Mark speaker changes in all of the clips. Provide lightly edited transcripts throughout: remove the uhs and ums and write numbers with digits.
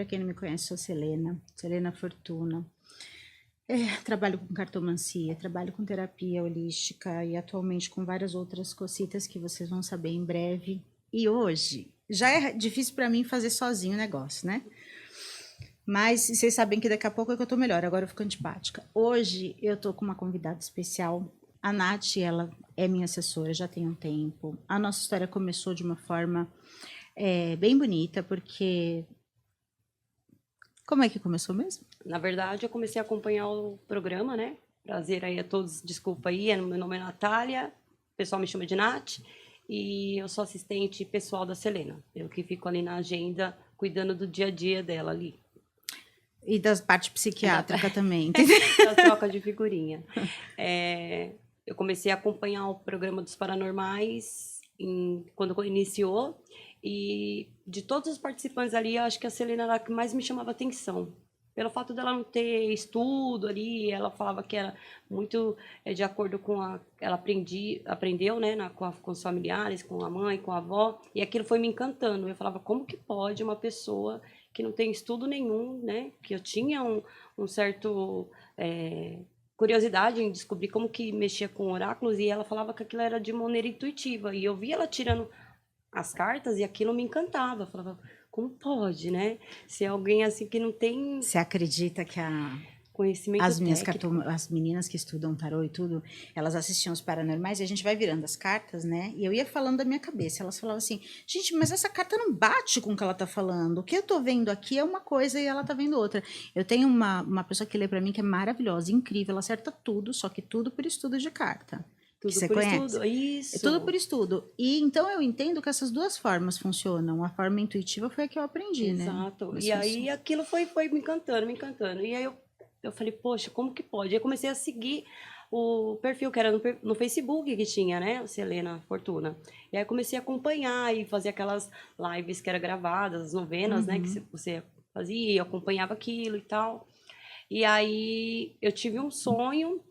Speaker 1: quem não me conhece, sou Selena Fortuna. Trabalho com cartomancia, trabalho com terapia holística e atualmente com várias outras cositas que vocês vão saber em breve. E hoje, já é difícil para mim fazer sozinho o negócio, né? Mas vocês sabem que daqui a pouco é que eu tô melhor, agora eu fico antipática. Hoje eu tô com uma convidada especial. A Nath, ela é minha assessora já tem um tempo. A nossa história começou de uma forma bem bonita, porque... Como é que começou mesmo?
Speaker 2: Na verdade, eu comecei a acompanhar o programa, né? Prazer aí a todos, desculpa aí, meu nome é Natália, o pessoal me chama de Nath, e eu sou assistente pessoal da Selena. Eu que fico ali na agenda, cuidando do dia a dia dela ali.
Speaker 1: E da parte psiquiátrica também.
Speaker 2: Da troca de figurinha. Eu comecei a acompanhar o programa dos Paranormais quando iniciou, e de todos os participantes ali, eu acho que a Selena era a que mais me chamava atenção. Pelo fato dela não ter estudo ali, ela falava que era muito de acordo com ela aprendeu, né, com os familiares, com a mãe, com a avó, e aquilo foi me encantando. Eu falava, como que pode uma pessoa que não tem estudo nenhum, né, que eu tinha um certo curiosidade em descobrir como que mexia com oráculos, e ela falava que aquilo era de maneira intuitiva, e eu via ela tirando as cartas e aquilo me encantava. Eu falava, como pode, né? Se alguém assim que não tem...
Speaker 1: Você acredita que
Speaker 2: conhecimento técnico.
Speaker 1: As meninas que estudam tarô e tudo, elas assistiam os paranormais e a gente vai virando as cartas, né? E eu ia falando da minha cabeça. Elas falavam assim, gente, mas essa carta não bate com o que ela tá falando. O que eu tô vendo aqui é uma coisa e ela tá vendo outra. Eu tenho uma pessoa que lê para mim que é maravilhosa, incrível, ela acerta tudo, só que tudo por estudo de carta.
Speaker 2: Tudo
Speaker 1: você
Speaker 2: por
Speaker 1: conhece?
Speaker 2: estudo, isso.
Speaker 1: É tudo por estudo. E então eu entendo que essas duas formas funcionam. A forma intuitiva foi a que eu aprendi, né?
Speaker 2: Exato.
Speaker 1: Mas
Speaker 2: E aí aquilo foi me encantando, me encantando. E aí eu falei, poxa, como que pode? Aí eu comecei a seguir o perfil que era no Facebook que tinha, né? O Selena Fortuna. E aí eu comecei a acompanhar e fazer aquelas lives que eram gravadas, as novenas, né? Que você fazia, eu acompanhava aquilo e tal. E aí eu tive um sonho,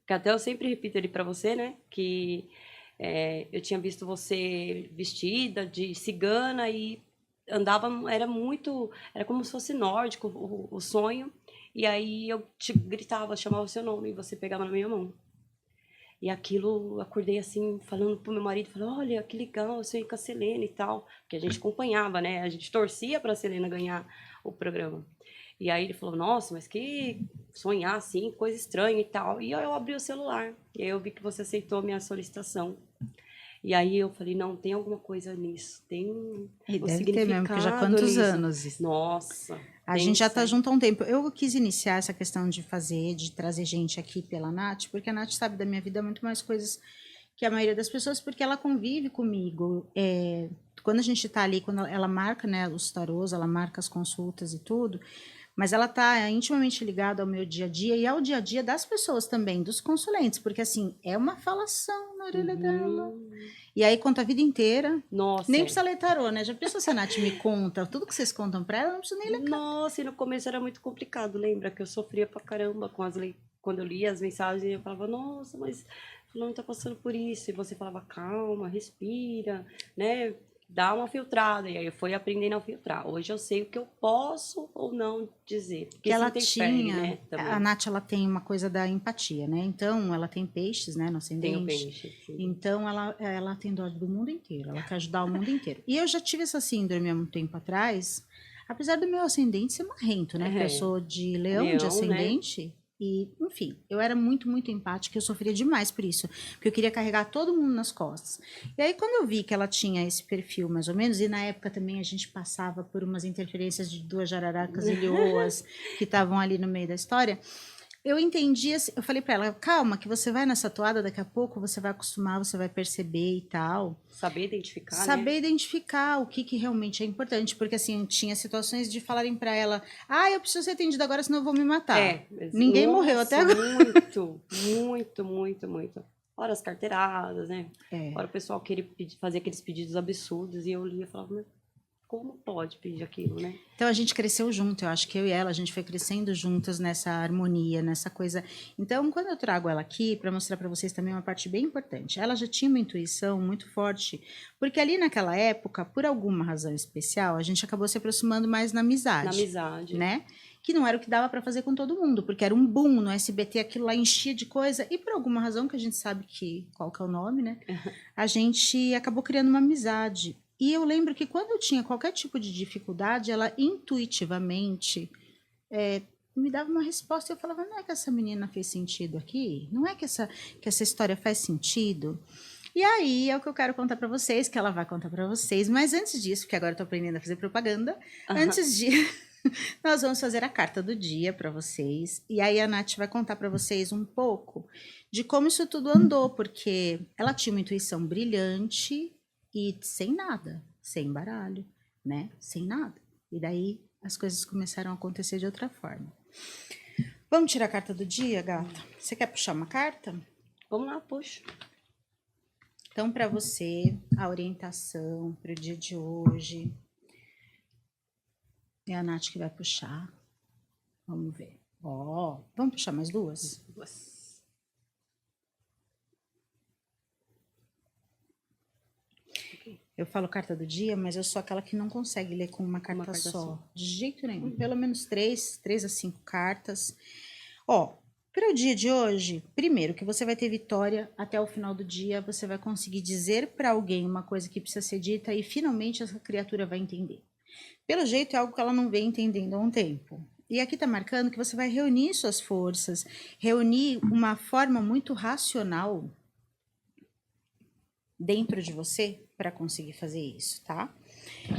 Speaker 2: que até eu sempre repito ele para você, né? Que eu tinha visto você vestida de cigana e andava, era como se fosse nórdico o sonho. E aí eu te gritava, chamava o seu nome e você pegava na minha mão. E aquilo, acordei assim, falando pro meu marido, falando, olha, que legal, eu sonhei com a Selena e tal. Porque a gente acompanhava, né? A gente torcia pra Selena ganhar o programa. E aí ele falou, nossa, mas que sonhar assim, coisa estranha e tal. E aí eu abri o celular. E aí eu vi que você aceitou a minha solicitação. E aí eu falei, não, tem alguma coisa nisso. Tem um
Speaker 1: deve ter mesmo, porque já há
Speaker 2: significado
Speaker 1: quantos
Speaker 2: nisso.
Speaker 1: anos?
Speaker 2: Nossa.
Speaker 1: A gente já tá junto há um tempo. Eu quis iniciar essa questão de trazer gente aqui pela Nath, porque a Nath sabe da minha vida muito mais coisas que a maioria das pessoas, porque ela convive comigo. Quando a gente tá ali, quando ela marca, né, os tarôs, ela marca as consultas e tudo, mas ela tá intimamente ligada ao meu dia a dia e ao dia a dia das pessoas também, dos consulentes, porque assim, é uma falação na orelha dela. E aí conta a vida inteira.
Speaker 2: Nossa.
Speaker 1: Nem precisa ler tarô, né? Já pensou se a Nath me conta tudo que vocês contam pra ela, não precisa nem ler.
Speaker 2: Nossa, e no começo era muito complicado, lembra? Que eu sofria pra caramba quando eu lia as mensagens, eu falava, nossa, mas fulano tá passando por isso. E você falava, calma, respira, né? Dá uma filtrada. E aí eu fui aprendendo a filtrar. Hoje eu sei o que eu posso ou não dizer. Porque
Speaker 1: que ela
Speaker 2: tinha, né?
Speaker 1: A Nath, ela tem uma coisa da empatia, né? Então, ela tem peixes, né, no ascendente.
Speaker 2: Tem o peixe. Sim.
Speaker 1: Então, ela tem dó do mundo inteiro. Ela quer ajudar o mundo inteiro. E eu já tive essa síndrome há um tempo atrás, apesar do meu ascendente ser marrento, né? Porque eu sou de leão de ascendente. Né? E, enfim, eu era muito, muito empática, eu sofria demais por isso, porque eu queria carregar todo mundo nas costas. E aí, quando eu vi que ela tinha esse perfil, mais ou menos, e na época também a gente passava por umas interferências de duas jararacas e leoas que estavam ali no meio da história, eu entendi, assim, eu falei pra ela, calma, que você vai nessa toada, daqui a pouco você vai acostumar, você vai perceber e tal.
Speaker 2: Saber identificar,
Speaker 1: Saber identificar o que realmente é importante, porque assim, tinha situações de falarem pra ela, eu preciso ser atendida agora, senão eu vou me matar. Ninguém morreu até agora.
Speaker 2: Muito. Fora as carteiradas, né? Fora o pessoal queria fazer aqueles pedidos absurdos, e eu lia e falava, como pode pedir aquilo, né?
Speaker 1: Então a gente cresceu junto, eu acho que eu e ela, a gente foi crescendo juntas nessa harmonia, nessa coisa. Então, quando eu trago ela aqui para mostrar para vocês também uma parte bem importante, ela já tinha uma intuição muito forte, porque ali naquela época, por alguma razão especial, a gente acabou se aproximando mais na amizade.
Speaker 2: Na amizade.
Speaker 1: Né? Que não era o que dava para fazer com todo mundo, porque era um boom no SBT, aquilo lá enchia de coisa, e por alguma razão que a gente sabe que qual que é o nome, né? A gente acabou criando uma amizade. E eu lembro que quando eu tinha qualquer tipo de dificuldade, ela intuitivamente me dava uma resposta e eu falava, não é que essa menina fez sentido aqui? Não é que essa história faz sentido? E aí é o que eu quero contar para vocês, que ela vai contar para vocês. Mas antes disso, porque agora eu tô aprendendo a fazer propaganda, antes de... Nós vamos fazer a carta do dia para vocês. E aí a Nath vai contar para vocês um pouco de como isso tudo andou, porque ela tinha uma intuição brilhante e sem nada, sem baralho, né? Sem nada. E daí as coisas começaram a acontecer de outra forma. Vamos tirar a carta do dia, gata? Você quer puxar uma carta?
Speaker 2: Vamos lá, puxa.
Speaker 1: Então, para você, a orientação para o dia de hoje é a Nath que vai puxar. Vamos ver. Vamos puxar mais duas? Eu falo carta do dia, mas eu sou aquela que não consegue ler com uma carta só. De jeito nenhum. Pelo menos 3 a 5 cartas. Para o dia de hoje, primeiro que você vai ter vitória até o final do dia, você vai conseguir dizer para alguém uma coisa que precisa ser dita e finalmente essa criatura vai entender. Pelo jeito é algo que ela não vem entendendo há um tempo. E aqui está marcando que você vai reunir suas forças, reunir uma forma muito racional dentro de você para conseguir fazer isso, tá?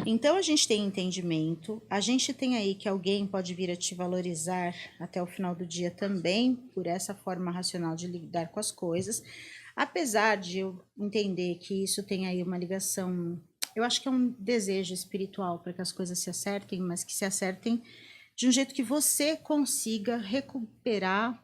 Speaker 1: Então a gente tem entendimento, a gente tem aí que alguém pode vir a te valorizar até o final do dia também, por essa forma racional de lidar com as coisas, apesar de eu entender que isso tem aí uma ligação, eu acho que é um desejo espiritual para que as coisas se acertem, mas que se acertem de um jeito que você consiga recuperar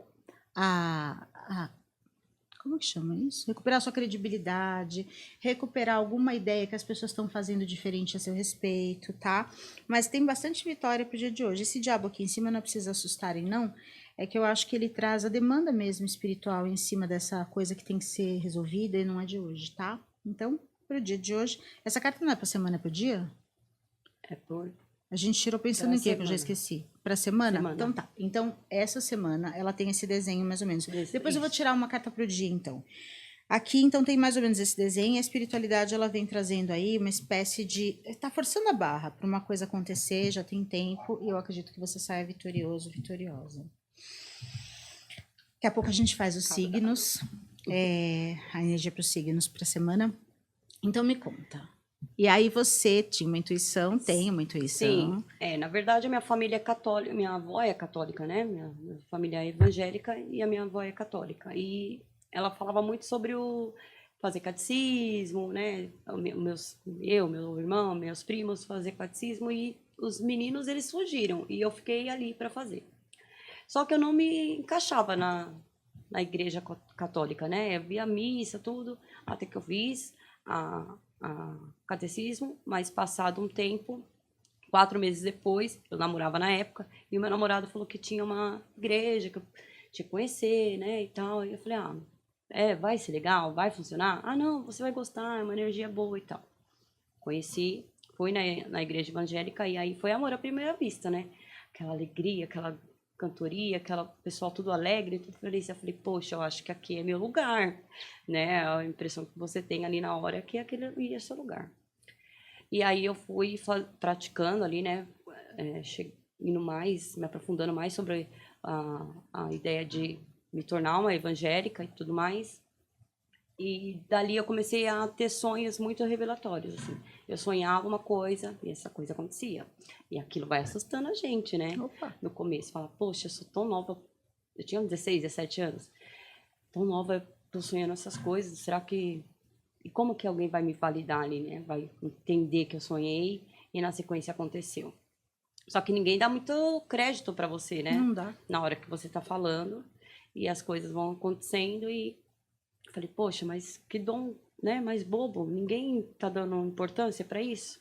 Speaker 1: como que chama isso? Recuperar sua credibilidade, recuperar alguma ideia que as pessoas estão fazendo diferente a seu respeito, tá? Mas tem bastante vitória pro dia de hoje. Esse diabo aqui em cima não precisa assustarem, não. É que eu acho que ele traz a demanda mesmo espiritual em cima dessa coisa que tem que ser resolvida e não é de hoje, tá? Então, pro dia de hoje... Essa carta não é pra semana, é pro dia?
Speaker 2: É por...
Speaker 1: A gente tirou pensando em quê, que eu já esqueci? Para semana? Então tá. Então, essa semana, ela tem esse desenho mais ou menos. Depois eu vou tirar uma carta para o dia, então. Aqui, então, tem mais ou menos esse desenho. A espiritualidade, ela vem trazendo aí uma espécie de... Tá forçando a barra para uma coisa acontecer, já tem tempo. E eu acredito que você saia vitorioso, vitoriosa. Daqui a pouco a gente faz os signos. A energia para os signos para a semana. Então, me conta. E aí você tinha uma intuição, tem uma intuição.
Speaker 2: Sim, na verdade a minha família é católica, minha avó é católica, né? Minha família é evangélica e a minha avó é católica. E ela falava muito sobre o fazer catecismo, né? Meu irmão, meus primos fazer catecismo e os meninos eles fugiram e eu fiquei ali para fazer. Só que eu não me encaixava na igreja católica, né? Eu via a missa, tudo, até que eu fiz a catecismo, mas passado um tempo, 4 meses depois, eu namorava na época, e o meu namorado falou que tinha uma igreja que eu tinha que conhecer, né, e tal, e eu falei, vai ser legal, vai funcionar? Não, você vai gostar, é uma energia boa e tal. Conheci, fui na igreja evangélica, e aí foi amor à primeira vista, né, aquela alegria, aquela cantoria, aquela pessoal tudo alegre, tudo feliz. Eu falei, poxa, eu acho que aqui é meu lugar, né? A impressão que você tem ali na hora é que aquele ia ser seu lugar. E aí eu fui praticando ali, né? Indo mais, me aprofundando mais sobre a ideia de me tornar uma evangélica e tudo mais. E dali eu comecei a ter sonhos muito revelatórios, assim. Eu sonhava uma coisa e essa coisa acontecia. E aquilo vai assustando a gente, né?
Speaker 1: Opa.
Speaker 2: No começo, fala, poxa, eu sou tão nova. Eu tinha 16, 17 anos. Tão nova, tô sonhando essas coisas. Será que... E como que alguém vai me validar ali, né? Vai entender que eu sonhei e na sequência aconteceu. Só que ninguém dá muito crédito pra você, né?
Speaker 1: Não dá.
Speaker 2: Na hora que você tá falando. E as coisas vão acontecendo e... Falei, poxa, mas que dom, né, mais bobo, ninguém tá dando importância para isso.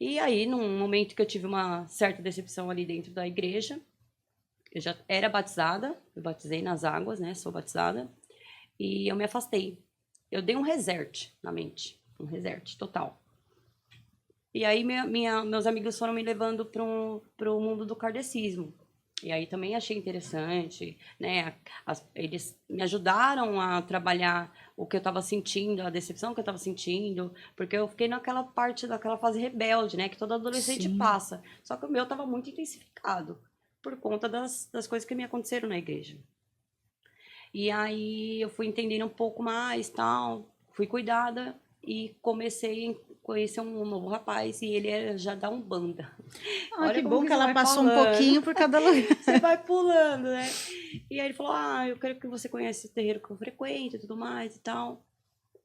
Speaker 2: E aí, num momento que eu tive uma certa decepção ali dentro da igreja, eu já era batizada, eu batizei nas águas, né? Sou batizada. E eu me afastei. Eu dei um reset na mente, um reset total. E aí meus amigos foram me levando para o mundo do kardecismo. E aí também achei interessante, né? Eles me ajudaram a trabalhar o que eu estava sentindo, a decepção que eu estava sentindo, porque eu fiquei naquela parte daquela fase rebelde, né? Que todo adolescente
Speaker 1: Sim.
Speaker 2: passa. Só que o meu estava muito intensificado por conta das coisas que me aconteceram na igreja. E aí eu fui entendendo um pouco mais, tal, fui cuidada e comecei a conhecer um novo rapaz e ele era já da Umbanda.
Speaker 1: Ah,
Speaker 2: Olha
Speaker 1: que
Speaker 2: como
Speaker 1: bom
Speaker 2: que
Speaker 1: que
Speaker 2: você
Speaker 1: ela
Speaker 2: vai
Speaker 1: passou um
Speaker 2: falando,
Speaker 1: pouquinho por cada lugar.
Speaker 2: você vai pulando, né? E aí ele falou: "Ah, eu quero que você conheça o terreiro que eu frequento e tudo mais e tal".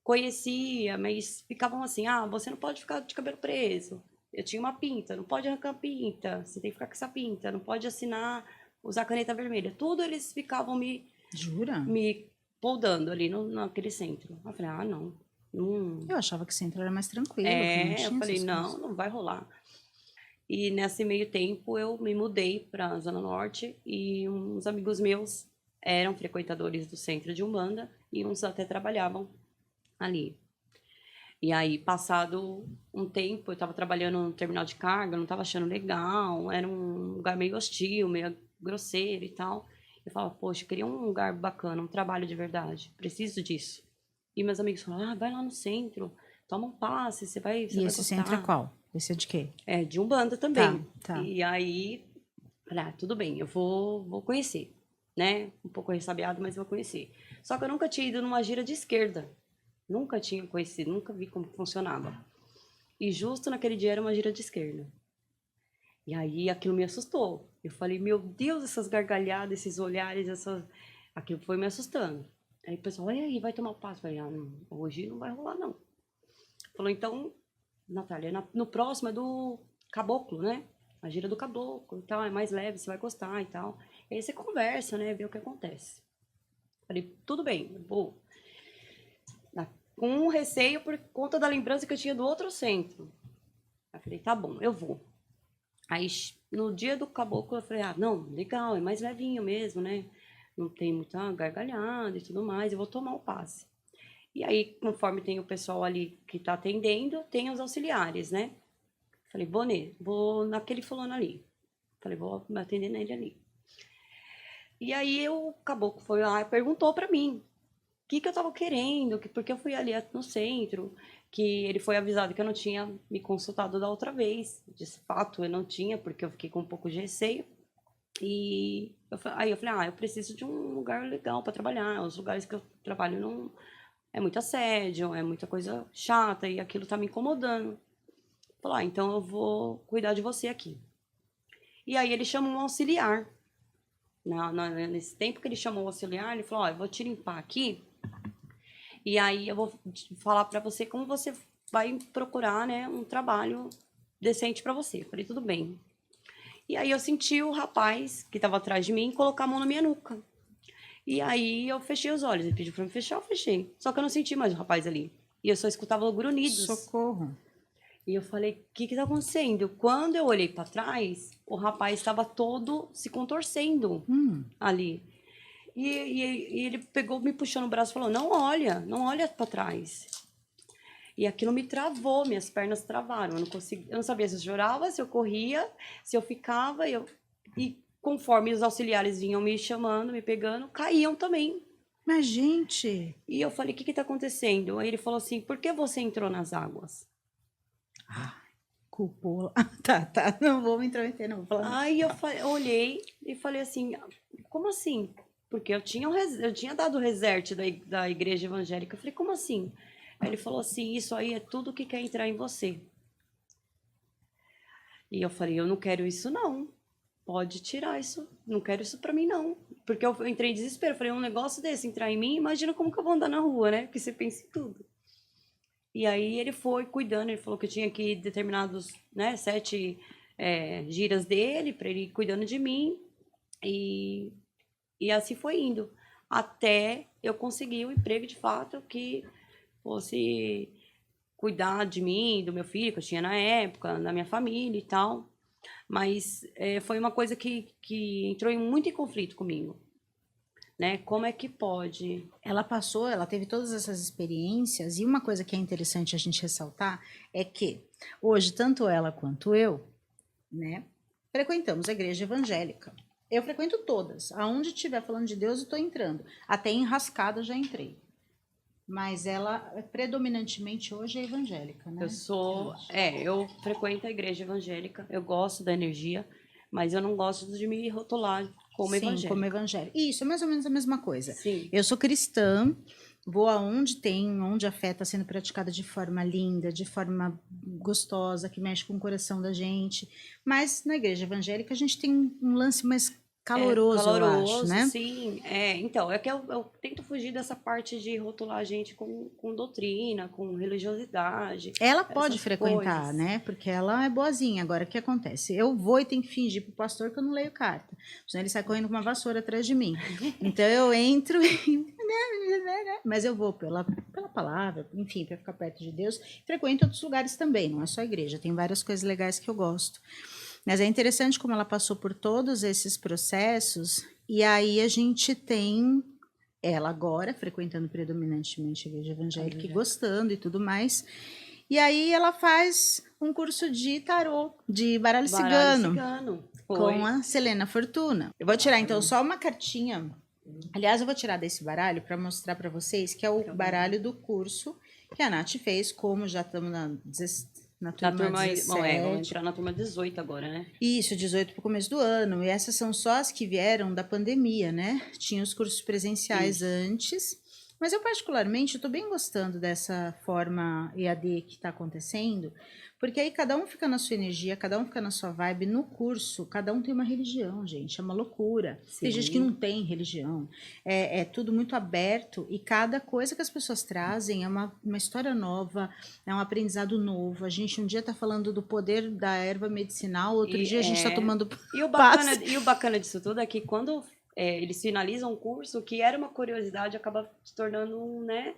Speaker 2: Conhecia, mas ficavam assim: "Ah, você não pode ficar de cabelo preso". Eu tinha uma pinta, não pode arrancar a pinta, você tem que ficar com essa pinta, não pode assinar, usar caneta vermelha. Tudo eles ficavam
Speaker 1: Jura?
Speaker 2: me podando ali no, naquele centro. Eu falei, ah, não. Não.
Speaker 1: Eu achava que centro era mais tranquilo, que não
Speaker 2: É, eu
Speaker 1: tinha
Speaker 2: falei,
Speaker 1: essas
Speaker 2: não,
Speaker 1: coisas.
Speaker 2: não vai rolar. E nesse meio tempo eu me mudei para a Zona Norte e uns amigos meus eram frequentadores do centro de Umbanda e uns até trabalhavam ali. E aí, passado um tempo, eu estava trabalhando no terminal de carga, não estava achando legal, era um lugar meio hostil, meio grosseiro e tal. Eu falava, poxa, eu queria um lugar bacana, um trabalho de verdade, preciso disso. E meus amigos falaram, ah, vai lá no centro, toma um passe, você
Speaker 1: E
Speaker 2: vai
Speaker 1: esse centro é
Speaker 2: gostar.
Speaker 1: qual? Esse é de quê?
Speaker 2: É, de Umbanda
Speaker 1: Tá,
Speaker 2: também.
Speaker 1: tá.
Speaker 2: E aí, falei, ah, tudo bem, eu vou conhecer, né? Um pouco ressabiado, mas vou conhecer. Só que eu nunca tinha ido numa gira de esquerda. Nunca tinha conhecido, nunca vi como funcionava. E justo naquele dia era uma gira de esquerda. E aí aquilo me assustou. Eu falei, meu Deus, essas gargalhadas, esses olhares, aquilo foi me assustando. Aí o pessoal, e aí, vai tomar passo? Eu falei, ah, não, hoje não vai rolar, não. Falou, então, Natália, no próximo é do caboclo, né? A gira do caboclo e tal, é mais leve, você vai gostar e tal. E aí você conversa, né? Vê o que acontece. Falei, tudo bem, eu vou. Com um receio por conta da lembrança que eu tinha do outro centro. Aí falei, tá bom, eu vou. Aí no dia do caboclo eu falei, ah, não, legal, é mais levinho mesmo, né? Não tem muita gargalhada e tudo mais, eu vou tomar o passe. E aí, conforme tem o pessoal ali que tá atendendo, tem os auxiliares, né? Falei, Bonê, vou naquele fulano ali. Falei, vou me atender nele ali. E aí o caboclo foi lá e perguntou pra mim o que eu tava querendo, porque eu fui ali no centro, que ele foi avisado que eu não tinha me consultado da outra vez. De fato, eu não tinha, porque eu fiquei com um pouco de receio. E aí eu falei, ah, eu preciso de um lugar legal para trabalhar. Os lugares que eu trabalho não é muito assédio, é muita coisa chata e aquilo tá me incomodando. Falei, ah, então eu vou cuidar de você aqui. E aí ele chamou um auxiliar. Nesse tempo que ele chamou o auxiliar, ele falou, ó, eu vou te limpar aqui e aí eu vou falar para você como você vai procurar, né, um trabalho decente para você. Eu falei, tudo bem. E aí eu senti o rapaz que estava atrás de mim colocar a mão na minha nuca. E aí eu fechei os olhos. Ele pediu para me fechar, eu fechei. Só que eu não senti mais o rapaz ali. E eu só escutava grunhidos.
Speaker 1: Socorro.
Speaker 2: E eu falei, o que que tá acontecendo? Quando eu olhei para trás, o rapaz estava todo se contorcendo ali. E ele pegou, me puxou no braço e falou: não olha para trás. E aquilo me travou, minhas pernas travaram. Eu não sabia se eu chorava, se eu corria, se eu ficava. E conforme os auxiliares vinham me chamando, me pegando, caíam também.
Speaker 1: Mas, gente.
Speaker 2: E eu falei: o que que tá acontecendo? Aí ele falou assim: por que você entrou nas águas?
Speaker 1: Ah, culpou. Tá, tá. Não vou me intrometer, não. Vou falar.
Speaker 2: Aí eu olhei e falei assim: como assim? Porque eu tinha dado o reset da igreja evangélica. Eu falei: como assim? Aí ele falou assim: isso aí é tudo que quer entrar em você. E eu falei: eu não quero isso, não. Pode tirar isso. Não quero isso pra mim, não. Porque eu entrei em desespero. Eu falei: um negócio desse entrar em mim, imagina como que eu vou andar na rua, né? Porque você pensa em tudo. E aí ele foi cuidando, ele falou que eu tinha que ir determinados, né, 7 giras dele, para ele ir cuidando de mim. E, e assim foi indo. Até eu conseguir o emprego de fato que fosse cuidar de mim, do meu filho, que eu tinha na época, da minha família e tal. Mas foi uma coisa que entrou muito em conflito comigo, né? Como é que pode?
Speaker 1: Ela teve todas essas experiências, e uma coisa que é interessante a gente ressaltar é que hoje, tanto ela quanto eu, né, frequentamos a igreja evangélica. Eu frequento todas. Aonde estiver falando de Deus, eu estou entrando. Até enrascada já entrei. Mas ela, predominantemente hoje, é evangélica, né?
Speaker 2: Eu frequento a igreja evangélica, eu gosto da energia, mas eu não gosto de me rotular como
Speaker 1: Sim,
Speaker 2: evangélica.
Speaker 1: como evangélica. Isso, é mais ou menos a mesma coisa.
Speaker 2: Sim.
Speaker 1: Eu sou cristã, vou onde a fé está sendo praticada de forma linda, de forma gostosa, que mexe com o coração da gente. Mas na igreja evangélica a gente tem um lance mais caloroso, eu acho, né?
Speaker 2: Sim. Então, é que eu tento fugir dessa parte de rotular a gente com doutrina, com religiosidade.
Speaker 1: Ela pode
Speaker 2: essas
Speaker 1: frequentar,
Speaker 2: coisas.
Speaker 1: né? Porque ela é boazinha. Agora, o que acontece? Eu vou e tenho que fingir pro pastor que eu não leio carta. Senão ele sai correndo com uma vassoura atrás de mim. Então eu entro e... Mas eu vou pela palavra, enfim, para ficar perto de Deus. Frequento outros lugares também, não é só a igreja. Tem várias coisas legais que eu gosto. Mas é interessante como ela passou por todos esses processos, e aí a gente tem ela agora frequentando predominantemente a igreja evangélica e gostando e tudo mais. E aí ela faz um curso de tarô, de baralho cigano, com a Selena Fortuna. Eu vou tirar então só uma cartinha. Aliás, eu vou tirar desse baralho para mostrar para vocês que é o baralho do curso que a Nath fez, como já estamos na turma 17.
Speaker 2: Vamos entrar na turma 18 agora, né?
Speaker 1: Isso, 18 para o começo do ano. E essas são só as que vieram da pandemia, né? Tinha os cursos presenciais antes. Mas eu, particularmente, estou bem gostando dessa forma EAD que está acontecendo, porque aí cada um fica na sua energia, cada um fica na sua vibe. No curso, cada um tem uma religião, gente, é uma loucura.
Speaker 2: Sim.
Speaker 1: Tem gente que não tem religião, é tudo muito aberto, e cada coisa que as pessoas trazem é uma história nova, é um aprendizado novo. A gente um dia está falando do poder da erva medicinal, outro dia a gente está tomando
Speaker 2: e o bacana disso tudo é que quando eles finalizam o curso, que era uma curiosidade, acaba se tornando né,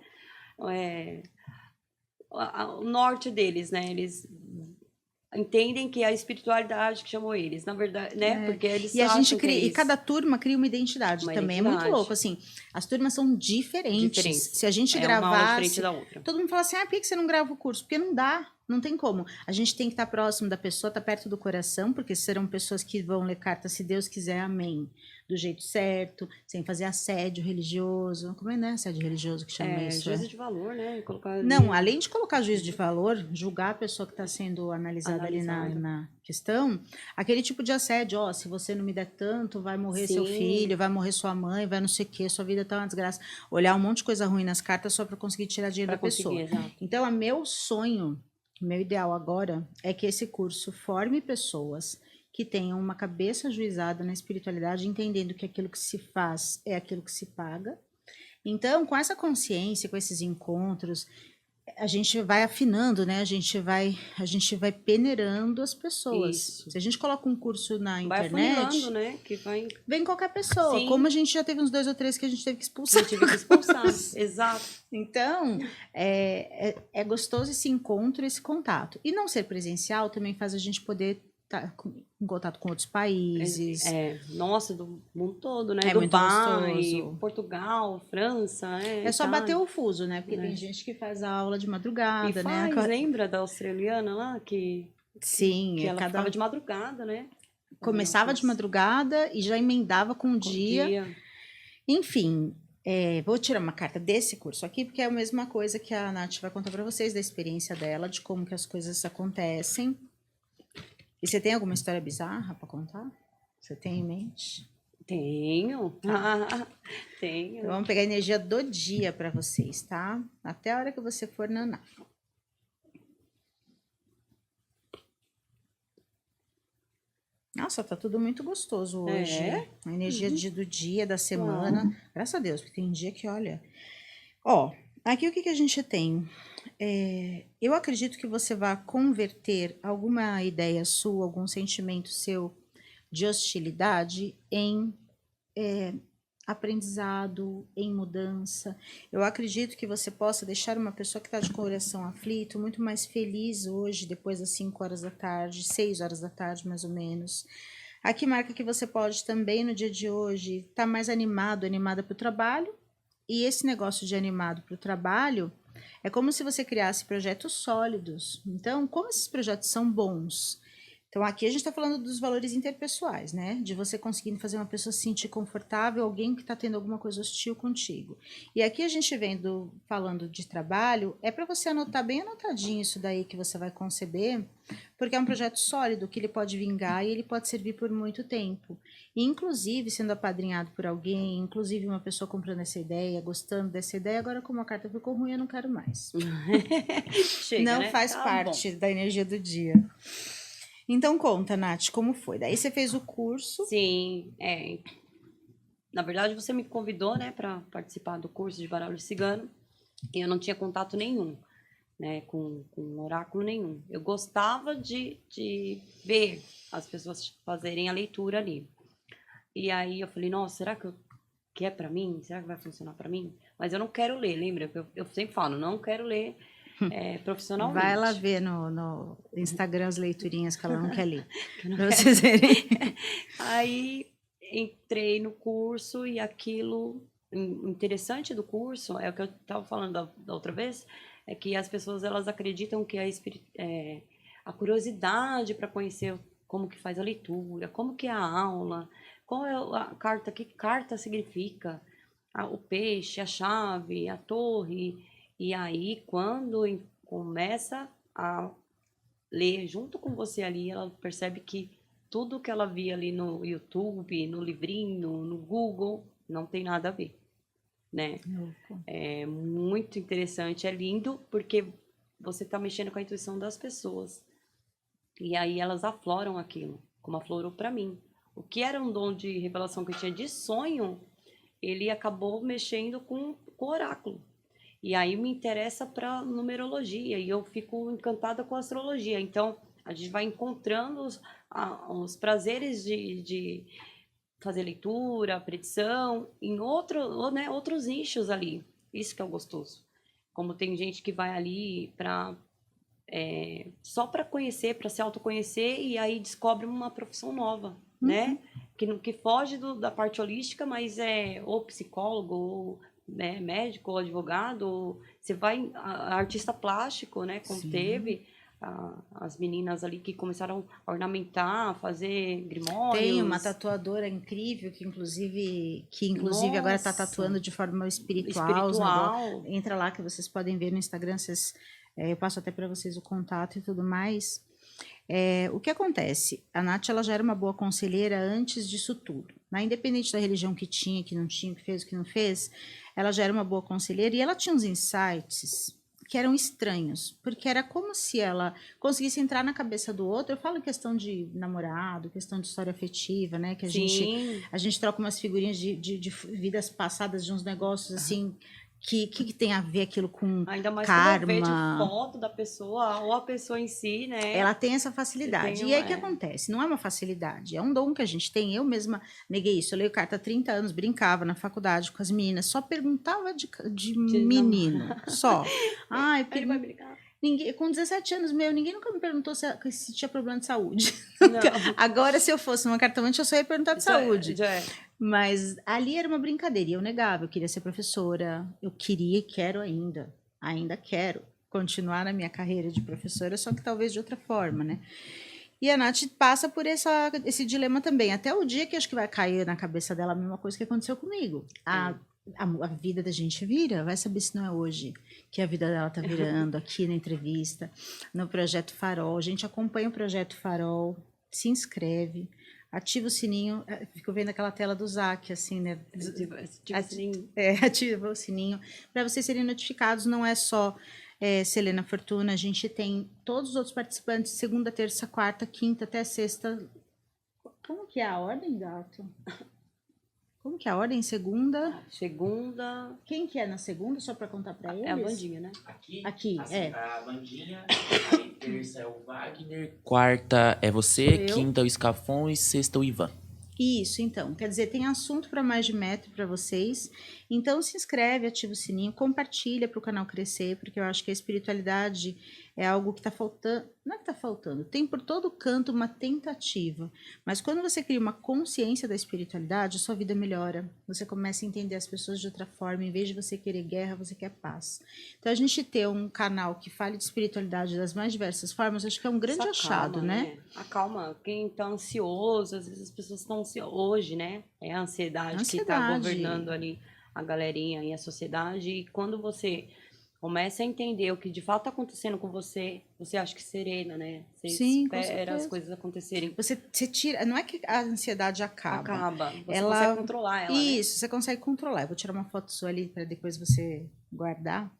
Speaker 2: o norte deles, né? Eles entendem que é a espiritualidade que chamou eles, na verdade, né? Porque eles
Speaker 1: e a gente cria,
Speaker 2: eles...
Speaker 1: e cada turma cria uma identidade também. É muito louco, assim. As turmas são diferentes. Se a gente gravasse,
Speaker 2: uma aula diferente da outra.
Speaker 1: Todo mundo fala assim: por que você não grava o curso? Porque não dá. Não tem como. A gente tem que estar próximo da pessoa, estar perto do coração, porque serão pessoas que vão ler carta, se Deus quiser, amém. Do jeito certo, sem fazer assédio religioso. Como é, né? Assédio religioso que chama isso?
Speaker 2: Juízo de valor, né?
Speaker 1: Não, além de colocar juízo de valor, julgar a pessoa que está sendo analisada ali na questão, aquele tipo de assédio, se você não me der tanto, vai morrer seu filho, vai morrer sua mãe, vai não sei o quê, sua vida tá uma desgraça. Olhar um monte de coisa ruim nas cartas só para conseguir tirar dinheiro da pessoa.
Speaker 2: Exato.
Speaker 1: Então, o meu sonho, o meu ideal agora é que esse curso forme pessoas que tenham uma cabeça ajuizada na espiritualidade, entendendo que aquilo que se faz é aquilo que se paga. Então, com essa consciência, com esses encontros, a gente vai afinando, né? A gente vai peneirando as pessoas.
Speaker 2: Isso.
Speaker 1: Se a gente coloca um curso na internet,
Speaker 2: afunilando, né?
Speaker 1: Vem qualquer pessoa. Sim. Como a gente já teve uns 2 ou 3 que a gente teve que expulsar.
Speaker 2: Exato.
Speaker 1: Então, é gostoso esse encontro, esse contato. E não ser presencial também faz a gente poder estar em contato com outros países.
Speaker 2: Nossa, do mundo todo, né?
Speaker 1: É
Speaker 2: Dubai,
Speaker 1: muito gostoso.
Speaker 2: Portugal, França.
Speaker 1: É só bater o fuso, né? Porque tem gente que faz a aula de madrugada, né?
Speaker 2: Lembra da australiana lá?
Speaker 1: Sim,
Speaker 2: que ela ficava de madrugada, né?
Speaker 1: Começava de madrugada e já emendava com o dia. Enfim, vou tirar uma carta desse curso aqui, porque é a mesma coisa que a Nath vai contar para vocês, da experiência dela, de como que as coisas acontecem. E você tem alguma história bizarra para contar? Você tem em mente?
Speaker 2: Tenho. Tenho.
Speaker 1: Então, vamos pegar a energia do dia para vocês, tá? Até a hora que você for naná. Nossa, tá tudo muito gostoso hoje. A energia do dia, da semana. Graças a Deus, porque tem dia que, olha... aqui o que a gente tem? Eu acredito que você vai converter alguma ideia sua, algum sentimento seu de hostilidade em aprendizado, em mudança. Eu acredito que você possa deixar uma pessoa que está de coração aflito muito mais feliz hoje, depois das 5 horas da tarde, 6 horas da tarde, mais ou menos. Aqui marca que você pode também, no dia de hoje, estar mais animado, animada para o trabalho. E esse negócio de animado para o trabalho é como se você criasse projetos sólidos. Então, como esses projetos são bons? Então, aqui a gente está falando dos valores interpessoais, né? De você conseguindo fazer uma pessoa se sentir confortável, alguém que está tendo alguma coisa hostil contigo. E aqui a gente vem falando de trabalho, é para você anotar bem anotadinho isso daí que você vai conceber, porque é um projeto sólido que ele pode vingar e ele pode servir por muito tempo. E, inclusive, sendo apadrinhado por alguém, inclusive uma pessoa comprando essa ideia, gostando dessa ideia, agora como a carta ficou ruim, eu não quero mais.
Speaker 2: Chega,
Speaker 1: Não
Speaker 2: né?
Speaker 1: faz
Speaker 2: Tá
Speaker 1: parte
Speaker 2: bom.
Speaker 1: da energia do dia. Então conta, Nath, como foi? Daí você fez o curso.
Speaker 2: Sim, na verdade você me convidou, né, para participar do curso de baralho cigano e eu não tinha contato nenhum, né, com oráculo nenhum. Eu gostava de ver as pessoas fazerem a leitura ali. E aí eu falei, nossa, será que é para mim? Será que vai funcionar para mim? Mas eu não quero ler, lembra? Eu sempre falo, não quero ler
Speaker 1: Vai lá
Speaker 2: profissionalmente.
Speaker 1: ver no Instagram as leiturinhas que ela não quer ler.
Speaker 2: Que eu não
Speaker 1: Pra
Speaker 2: quero.
Speaker 1: vocês verem.
Speaker 2: Aí entrei no curso e aquilo interessante do curso é o que eu estava falando da outra vez, é que as pessoas elas acreditam que a curiosidade para conhecer como que faz a leitura, como que é a aula, qual é a carta, que carta significa, o peixe, a chave, a torre, e aí quando começa a ler junto com você ali, ela percebe que tudo que ela via ali no YouTube, no livrinho, no Google, não tem nada a ver, né? É muito interessante, é lindo, porque você está mexendo com a intuição das pessoas. E aí elas afloram aquilo, como aflorou para mim. O que era um dom de revelação que eu tinha de sonho, ele acabou mexendo com o oráculo. E aí me interessa para numerologia e eu fico encantada com a astrologia. Então a gente vai encontrando os prazeres de fazer leitura, predição, em outros nichos ali. Isso que é o gostoso. Como tem gente que vai ali só para conhecer, para se autoconhecer e aí descobre uma profissão nova, né? Que foge da parte holística, mas é ou psicólogo, ou né, médico, ou advogado, ou você vai artista plástico, né? Como
Speaker 1: Sim.
Speaker 2: teve as meninas ali que começaram a ornamentar, a fazer
Speaker 1: Tem
Speaker 2: grimórios.
Speaker 1: uma tatuadora incrível que inclusive agora está
Speaker 2: Nossa,
Speaker 1: tatuando de forma espiritual os negócios.
Speaker 2: espiritual.
Speaker 1: Entra lá que vocês podem ver no Instagram, eu passo até para vocês o contato e tudo mais. O que acontece? A Nath ela já era uma boa conselheira antes disso tudo, né? Independente da religião que tinha, que não tinha, que fez, que não fez, ela já era uma boa conselheira e ela tinha uns insights que eram estranhos, porque era como se ela conseguisse entrar na cabeça do outro. Eu falo em questão de namorado, questão de história afetiva, né? Que
Speaker 2: Sim.
Speaker 1: a gente troca umas figurinhas de vidas passadas, de uns negócios assim, que tem a ver aquilo com
Speaker 2: Ainda mais quando eu vejo
Speaker 1: karma.
Speaker 2: foto da pessoa ou a pessoa em si, né?
Speaker 1: Ela tem essa
Speaker 2: Você
Speaker 1: facilidade.
Speaker 2: tem
Speaker 1: E aí o que acontece? Não é uma facilidade, é um dom que a gente tem. Eu mesma neguei isso. Eu leio carta há 30 anos, brincava na faculdade com as meninas, só perguntava de menino, só. Ai, porque
Speaker 2: Ele vai brigar.
Speaker 1: ninguém, com 17 anos ninguém nunca me perguntou se tinha problema de saúde.
Speaker 2: Não.
Speaker 1: Agora, se eu fosse uma cartomante, eu só ia perguntar de saúde.
Speaker 2: Já é.
Speaker 1: Mas ali era uma brincadeira e eu negava. Eu queria ser professora, eu queria e quero ainda quero continuar na minha carreira de professora, só que talvez de outra forma, né? E a Nath passa por esse dilema também, até o dia que acho que vai cair na cabeça dela a mesma coisa que aconteceu comigo. A vida da gente vira, vai saber se não é hoje que a vida dela tá virando, aqui na entrevista, no Projeto Farol. A gente acompanha o Projeto Farol, se inscreve, ativa o sininho, fico vendo aquela tela do Zac, assim, né? Ativa o sininho para vocês serem notificados. Não é só Selena Fortuna, a gente tem todos os outros participantes, segunda, terça, quarta, quinta até sexta. Como que é a ordem, gato? Como que é a ordem? Segunda?
Speaker 2: Segunda.
Speaker 1: Quem que é na segunda, só para contar para eles?
Speaker 2: É a Vandinha, né?
Speaker 1: Aqui,
Speaker 3: assim, a Vandinha, aí terça é o Wagner, quarta é você, quinta é o Scafon e sexta o Ivan.
Speaker 1: Isso, então. Quer dizer, tem assunto para mais de metro para vocês. Então, se inscreve, ativa o sininho, compartilha para o canal crescer, porque eu acho que a espiritualidade é algo que está faltando. Não é que está faltando, tem por todo canto uma tentativa. Mas quando você cria uma consciência da espiritualidade, a sua vida melhora. Você começa a entender as pessoas de outra forma. Em vez de você querer guerra, você quer paz. Então, a gente ter um canal que fale de espiritualidade das mais diversas formas, acho que é um grande
Speaker 2: Isso
Speaker 1: achado,
Speaker 2: acalma,
Speaker 1: né?
Speaker 2: Acalma. Quem tá ansioso, às vezes as pessoas estão ansiosas. Hoje, né? É a ansiedade que tá
Speaker 1: Ansiedade.
Speaker 2: governando ali a galerinha e a sociedade. E quando você começa a entender o que de fato tá acontecendo com você, você acha que serena, né? Você
Speaker 1: Sim, com
Speaker 2: espera as
Speaker 1: certeza.
Speaker 2: coisas acontecerem.
Speaker 1: Você tira, não é que a ansiedade acaba.
Speaker 2: Acaba. Você
Speaker 1: Ela,
Speaker 2: consegue controlar ela, né?
Speaker 1: isso, você consegue controlar. Eu vou tirar uma foto sua ali para depois você guardar.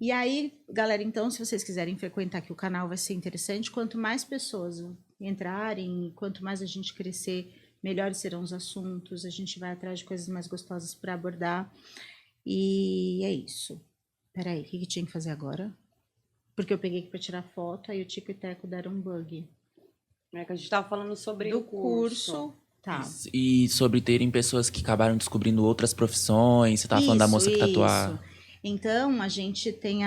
Speaker 1: E aí, galera, então, se vocês quiserem frequentar aqui o canal, vai ser interessante. Quanto mais pessoas entrarem, quanto mais a gente crescer, melhores serão os assuntos. A gente vai atrás de coisas mais gostosas para abordar. E é isso. Peraí, o que tinha que fazer agora? Porque eu peguei aqui para tirar foto, aí o Tico e o Teco deram um bug.
Speaker 2: É que a gente tava falando sobre
Speaker 1: Do
Speaker 2: o curso.
Speaker 1: Tá.
Speaker 4: E sobre terem pessoas que acabaram descobrindo outras profissões. Você tava falando da moça que tatuava.
Speaker 1: Então, a gente tem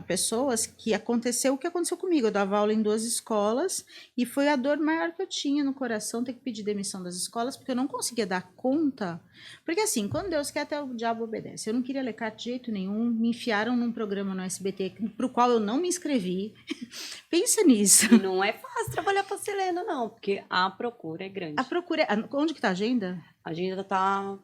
Speaker 1: pessoas que aconteceu o que aconteceu comigo. Eu dava aula em 2 escolas e foi a dor maior que eu tinha no coração ter que pedir demissão das escolas, porque eu não conseguia dar conta. Porque assim, quando Deus quer, até o diabo obedece. Eu não queria ler carta de jeito nenhum. Me enfiaram num programa no SBT para o qual eu não me inscrevi. Pensa nisso.
Speaker 2: E não é fácil trabalhar pra Selena, não, porque a procura é grande.
Speaker 1: A procura... Onde que tá a agenda?
Speaker 2: A agenda tá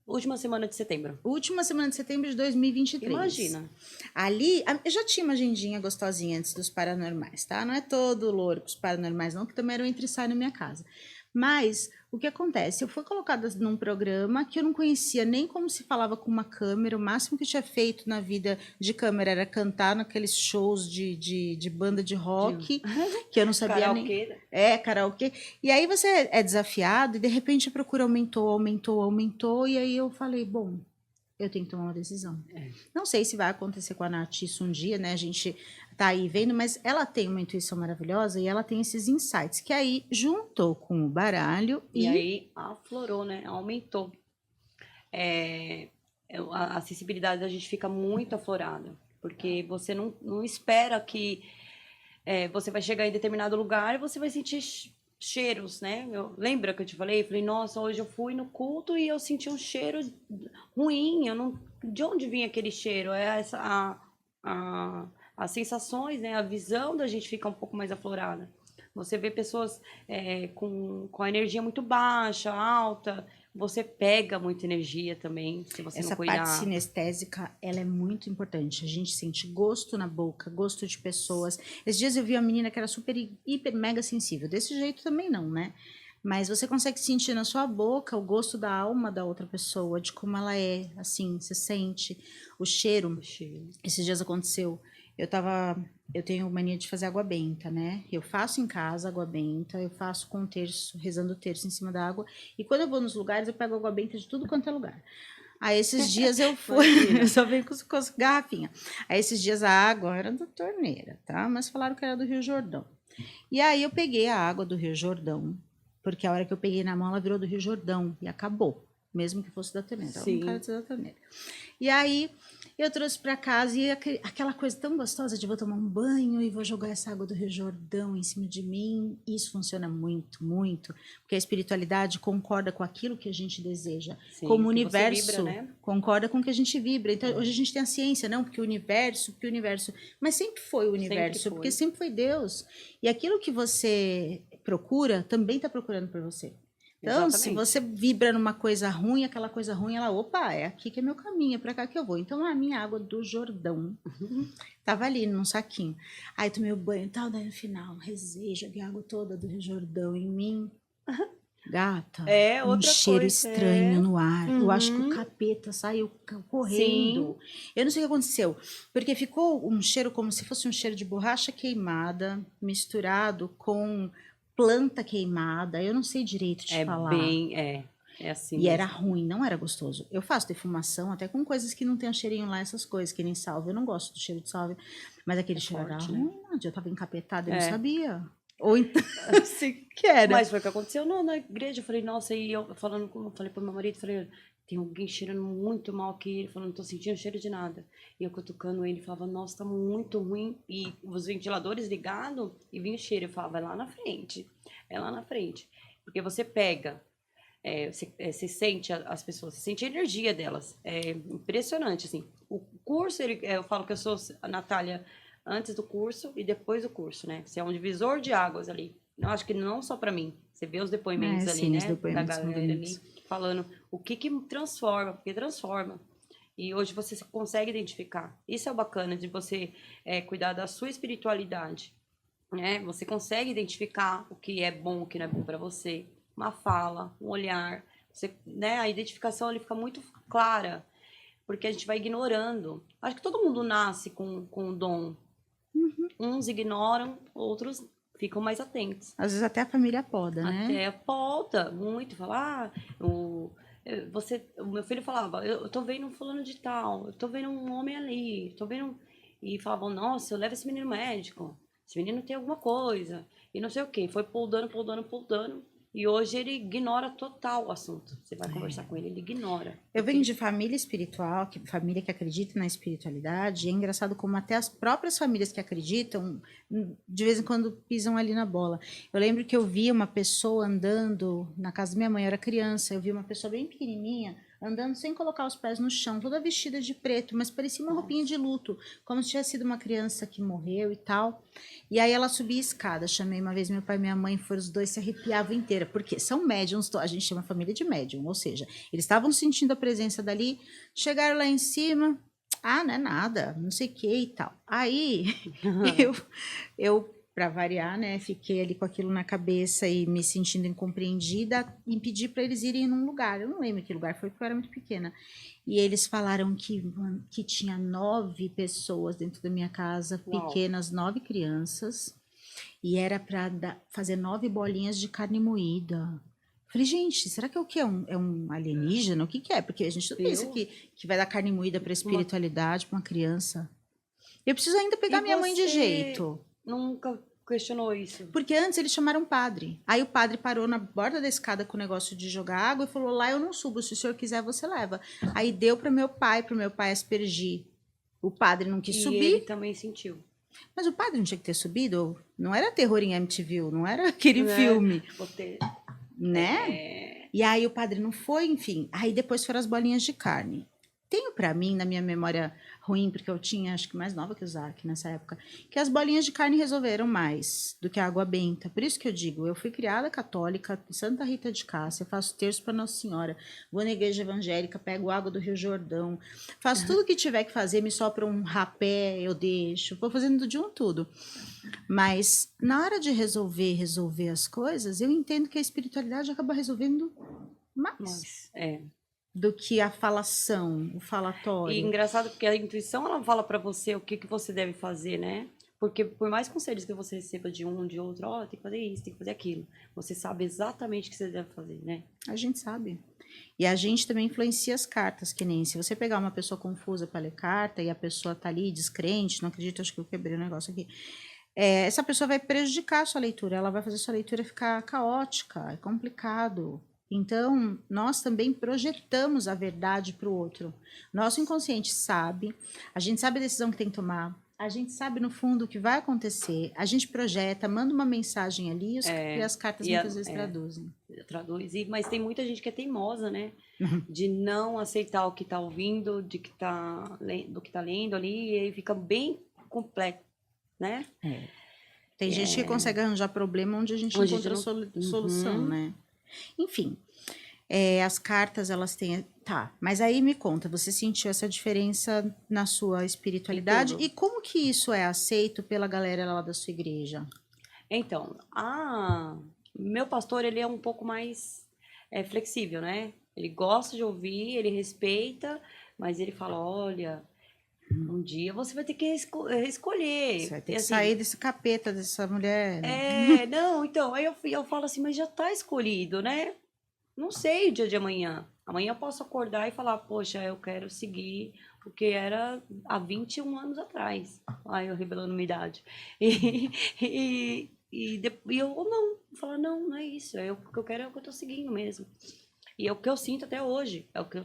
Speaker 2: última semana de setembro.
Speaker 1: Última semana de setembro de 2023.
Speaker 2: Imagina.
Speaker 1: Ali, eu já tinha uma agendinha gostosinha antes dos paranormais, tá? Não é todo louro com os paranormais, não, que também era um entra e sai na minha casa. Mas, o que acontece? Eu fui colocada num programa que eu não conhecia nem como se falava com uma câmera. O máximo que eu tinha feito na vida de câmera era cantar naqueles shows de banda de rock, que eu não sabia nem...
Speaker 2: Karaokê.
Speaker 1: Karaokê. E aí você é desafiado e de repente a procura aumentou. E aí eu falei, bom, eu tenho que tomar uma decisão. Não sei se vai acontecer com a Nath isso um dia, né? A gente tá aí vendo, mas ela tem uma intuição maravilhosa e ela tem esses insights, que aí juntou com o baralho
Speaker 2: E aí aflorou, né? Aumentou. A sensibilidade da gente fica muito aflorada. Porque você não espera que você vai chegar em determinado lugar e você vai sentir cheiros, né? Lembra que eu te falei? Eu falei, nossa, hoje eu fui no culto e eu senti um cheiro ruim. De onde vinha aquele cheiro? As sensações, né? A visão da gente fica um pouco mais aflorada. Você vê pessoas com a energia muito baixa, alta. Você pega muita energia também, se você não cuidar.
Speaker 1: Essa parte sinestésica, ela é muito importante. A gente sente gosto na boca, gosto de pessoas. Esses dias eu vi uma menina que era super, hiper, mega sensível. Desse jeito também não, né? Mas você consegue sentir na sua boca o gosto da alma da outra pessoa, de como ela é, assim, você sente o cheiro. Esses dias aconteceu, eu tenho mania de fazer água benta, né? Eu faço em casa água benta, eu faço com o terço, rezando o terço em cima da água, e quando eu vou nos lugares, eu pego água benta de tudo quanto é lugar. Aí esses dias eu fui, eu só venho com as garrafinhas. Aí esses dias a água era da torneira, tá? Mas falaram que era do Rio Jordão. E aí eu peguei a água do Rio Jordão, porque a hora que eu peguei na mão, ela virou do Rio Jordão e acabou, mesmo que fosse da torneira. Ela não quero ser da torneira. E aí eu trouxe para casa e aquela coisa tão gostosa de vou tomar um banho e vou jogar essa água do Rio Jordão em cima de mim. Isso funciona muito, muito, porque a espiritualidade concorda com aquilo que a gente deseja.
Speaker 2: Sim,
Speaker 1: como o universo
Speaker 2: vibra, né?
Speaker 1: concorda com o que a gente vibra. Então, hoje a gente tem a ciência, não, porque o universo, mas sempre foi o universo, porque sempre foi Deus. E aquilo que você procura, também está procurando por você. Então, se você vibra numa coisa ruim, aquela coisa ruim, ela, opa, é aqui que é meu caminho, é pra cá que eu vou. Então, a minha água do Jordão tava ali num saquinho. Aí tomei o banho e tal, daí no final, rezei, joguei a água toda do Rio Jordão em mim. Gata, um cheiro estranho no ar. Eu acho que o capeta saiu correndo. Sim. Eu não sei o que aconteceu, porque ficou um cheiro como se fosse um cheiro de borracha queimada, misturado com planta queimada, eu não sei direito de falar.
Speaker 2: É assim.
Speaker 1: E mesmo. Era ruim, não era gostoso. Eu faço defumação até com coisas que não tem cheirinho lá, essas coisas, que nem salve. Eu não gosto do cheiro de salve, mas aquele cheiro era ruim, né? Eu tava encapetada, eu não sabia. Ou então, se quer.
Speaker 2: Mas foi o que aconteceu na igreja. Eu falei, nossa, e eu falando, como eu falei pro meu marido, falei, tem alguém cheirando muito mal aqui. Ele falou, não tô sentindo cheiro de nada. E eu cutucando ele, falava, nossa, tá muito ruim. E os ventiladores ligados, e vinha o cheiro. Eu falava, é lá na frente, é lá na frente. Porque você pega, você sente as pessoas, você sente a energia delas. É impressionante, assim. O curso, eu falo que eu sou a Natália antes do curso e depois do curso, né? Você é um divisor de águas ali. Eu acho que não só para mim. Você vê os depoimentos ali,
Speaker 1: sim,
Speaker 2: né?
Speaker 1: os depoimentos
Speaker 2: da
Speaker 1: são
Speaker 2: galera
Speaker 1: bonitos.
Speaker 2: ali, falando o que transforma, porque transforma. E hoje você consegue identificar. Isso é o bacana de você cuidar da sua espiritualidade, né? Você consegue identificar o que é bom, o que não é bom para você. Uma fala, um olhar. Você, né? A identificação ali fica muito clara, porque a gente vai ignorando. Acho que todo mundo nasce com o dom. Uns ignoram, outros ficam mais atentos.
Speaker 1: Às vezes até a família poda, né?
Speaker 2: Até volta muito, falar, o meu filho falava, eu tô vendo um fulano de tal, eu tô vendo um homem ali, tô vendo, e falavam, nossa, eu levo esse menino médico, esse menino tem alguma coisa, e não sei o que, foi poldando, e hoje ele ignora total o assunto. Você vai conversar com ele, ele ignora.
Speaker 1: Eu venho de família espiritual, família que acredita na espiritualidade, e é engraçado como até as próprias famílias que acreditam, de vez em quando pisam ali na bola. Eu lembro que eu vi uma pessoa andando na casa da minha mãe, eu era criança, eu vi uma pessoa bem pequenininha, andando sem colocar os pés no chão, toda vestida de preto, mas parecia uma roupinha de luto, como se tivesse sido uma criança que morreu e tal. E aí ela subia a escada, chamei uma vez meu pai e minha mãe, foram os dois, se arrepiavam inteira, porque são médiums, a gente chama família de médium, ou seja, eles estavam sentindo a presença dali, chegaram lá em cima, não é nada, não sei o que e tal. Aí, eu para variar, né, fiquei ali com aquilo na cabeça e me sentindo incompreendida, e pedi para eles irem num lugar, eu não lembro que lugar foi, porque eu era muito pequena, e eles falaram que tinha 9 pessoas dentro da minha casa,
Speaker 2: Uau.
Speaker 1: pequenas, 9 crianças, e era para fazer 9 bolinhas de carne moída. Falei, gente, será que é o quê? É um alienígena? O que é? Porque a gente não pensa que vai dar carne moída para espiritualidade, para uma criança. Eu preciso ainda pegar minha mãe de jeito.
Speaker 2: Nunca questionou isso?
Speaker 1: Porque antes eles chamaram o padre. Aí o padre parou na borda da escada com o negócio de jogar água e falou, lá eu não subo, se o senhor quiser você leva. Aí deu para meu pai aspergir. O padre não quis subir.
Speaker 2: Ele também sentiu.
Speaker 1: Mas o padre não tinha que ter subido? Não era terror em MTV, não era aquele filme. Né? E aí o padre não foi, enfim. Aí depois foram as bolinhas de carne. Tenho para mim, na minha memória ruim, porque eu tinha, acho que mais nova que o Zark nessa época, que as bolinhas de carne resolveram mais do que a água benta. Por isso que eu digo, eu fui criada católica, Santa Rita de Cássia, faço terço para Nossa Senhora, vou na igreja evangélica, pego água do Rio Jordão, faço tudo que tiver que fazer, me sopra um rapé, eu deixo, vou fazendo de um tudo. Mas na hora de resolver as coisas, eu entendo que a espiritualidade acaba resolvendo mais. Do que a falação, o falatório.
Speaker 2: E engraçado porque a intuição, ela fala para você o que você deve fazer, né? Porque por mais conselhos que você receba de um, de outro, tem que fazer isso, tem que fazer aquilo. Você sabe exatamente o que você deve fazer, né?
Speaker 1: A gente sabe. E a gente também influencia as cartas, que nem se você pegar uma pessoa confusa para ler carta e a pessoa tá ali descrente, não acredito, acho que eu quebrei o negócio aqui. Essa pessoa vai prejudicar a sua leitura, ela vai fazer a sua leitura ficar caótica, é complicado. Então, nós também projetamos a verdade para o outro. Nosso inconsciente sabe, a gente sabe a decisão que tem que tomar, a gente sabe no fundo o que vai acontecer, a gente projeta, manda uma mensagem ali e as cartas muitas vezes traduzem.
Speaker 2: Traduz, mas tem muita gente que é teimosa, né? De não aceitar o que está ouvindo, do que está lendo ali, e aí fica bem complexo, né?
Speaker 1: Tem gente que consegue arranjar problema onde a gente encontra solução, né? Enfim, as cartas, elas têm... Tá, mas aí me conta, você sentiu essa diferença na sua espiritualidade? E como que isso é aceito pela galera lá da sua igreja?
Speaker 2: Então, meu pastor, ele é um pouco mais flexível, né? Ele gosta de ouvir, ele respeita, mas ele fala, olha... Um dia você vai ter que escolher.
Speaker 1: Você vai ter que sair desse capeta, dessa mulher. Né?
Speaker 2: Não, então, aí eu falo assim, mas já tá escolhido, né? Não sei o dia de amanhã. Amanhã eu posso acordar e falar, poxa, eu quero seguir o que era há 21 anos atrás. Ai, eu revelando minha idade. e eu não, falar, não é isso. O que eu quero é o que eu tô seguindo mesmo. E é o que eu sinto até hoje. É o que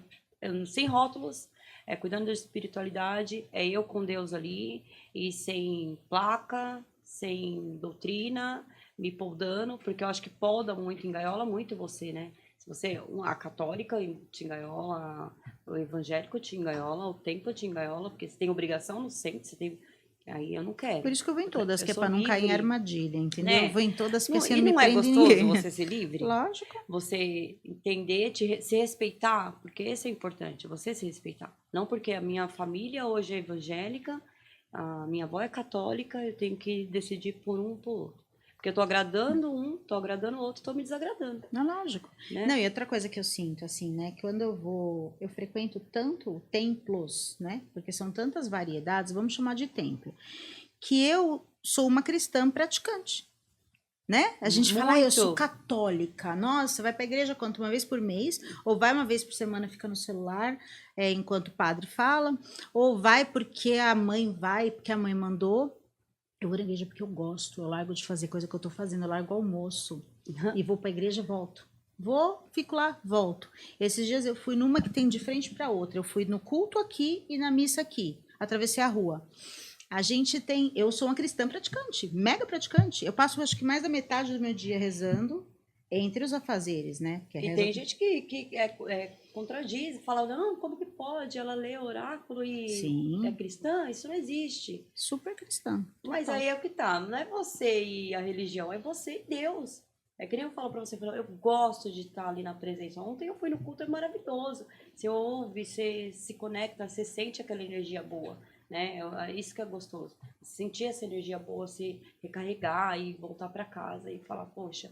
Speaker 2: sem rótulos, é cuidando da espiritualidade, é eu com Deus ali, e sem placa, sem doutrina, me poldando, porque eu acho que polda muito, engaiola muito você, né? Se você, a católica te engaiola, o evangélico te engaiola, o templo te engaiola, porque você tem obrigação no centro, você tem... Aí eu não quero.
Speaker 1: Por isso que eu vou em todas, que é
Speaker 2: sou
Speaker 1: pra não cair em
Speaker 2: livre,
Speaker 1: armadilha, entendeu?
Speaker 2: né?
Speaker 1: Eu vou em todas porque
Speaker 2: Não,
Speaker 1: assim
Speaker 2: e
Speaker 1: eu não me
Speaker 2: não é
Speaker 1: prendo em
Speaker 2: gostoso
Speaker 1: ninguém.
Speaker 2: você ser livre?
Speaker 1: Lógico.
Speaker 2: Você entender, se respeitar, porque isso é importante, você se respeitar. Não porque a minha família hoje é evangélica, a minha avó é católica, eu tenho que decidir por um ou por outro. Porque eu tô agradando um, tô agradando o outro, tô me desagradando.
Speaker 1: Não, lógico.
Speaker 2: Né?
Speaker 1: Não, e outra coisa que eu sinto, assim, né? Quando eu frequento tanto templos, né? Porque são tantas variedades, vamos chamar de templo, que eu sou uma cristã praticante. Né? A gente fala, eu sou
Speaker 2: Muito.
Speaker 1: católica. Nossa, vai pra igreja quanto? Uma vez por mês? Ou vai uma vez por semana, fica no celular, enquanto o padre fala? Ou vai porque a mãe vai, porque a mãe mandou? Eu vou na igreja porque eu gosto, eu largo de fazer coisa que eu tô fazendo, eu largo o almoço e vou pra igreja e volto. Vou, fico lá, volto. Esses dias eu fui numa que tem de frente para outra. Eu fui no culto aqui e na missa aqui. Atravessei a rua. A gente tem, eu sou uma cristã praticante, mega praticante. Eu passo acho que mais da metade do meu dia rezando entre os afazeres, né? Que é
Speaker 2: E
Speaker 1: reza...
Speaker 2: tem gente que contradiz, fala, não, como que pode? Ela lê oráculo e
Speaker 1: Sim.
Speaker 2: é cristã? Isso não existe.
Speaker 1: Super cristã.
Speaker 2: Mas
Speaker 1: Total.
Speaker 2: aí é o que tá, não é você e a religião, é você e Deus. É que nem eu falo pra você, eu gosto de estar ali na presença. Ontem eu fui no culto, é maravilhoso. Você ouve, você se conecta, você sente aquela energia boa, né? É isso que é gostoso. Sentir essa energia boa, se recarregar e voltar pra casa e falar, poxa,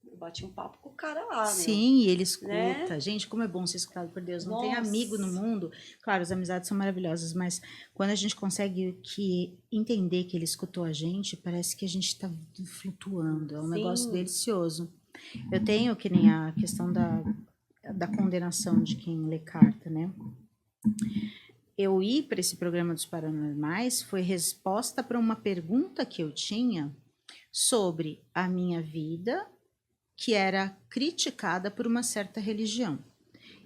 Speaker 2: eu bati um papo com o cara lá, meu.
Speaker 1: Sim, ele escuta.
Speaker 2: Né?
Speaker 1: Gente, como é bom ser escutado por Deus. Não tem
Speaker 2: Nossa.
Speaker 1: amigo no mundo. Claro, as amizades são maravilhosas, mas quando a gente consegue entender que ele escutou a gente, parece que a gente está flutuando. É um
Speaker 2: Sim.
Speaker 1: negócio delicioso. Eu tenho que nem a questão da condenação de quem lê carta, né? Eu ir para esse programa dos paranormais foi resposta para uma pergunta que eu tinha sobre a minha vida, que era criticada por uma certa religião.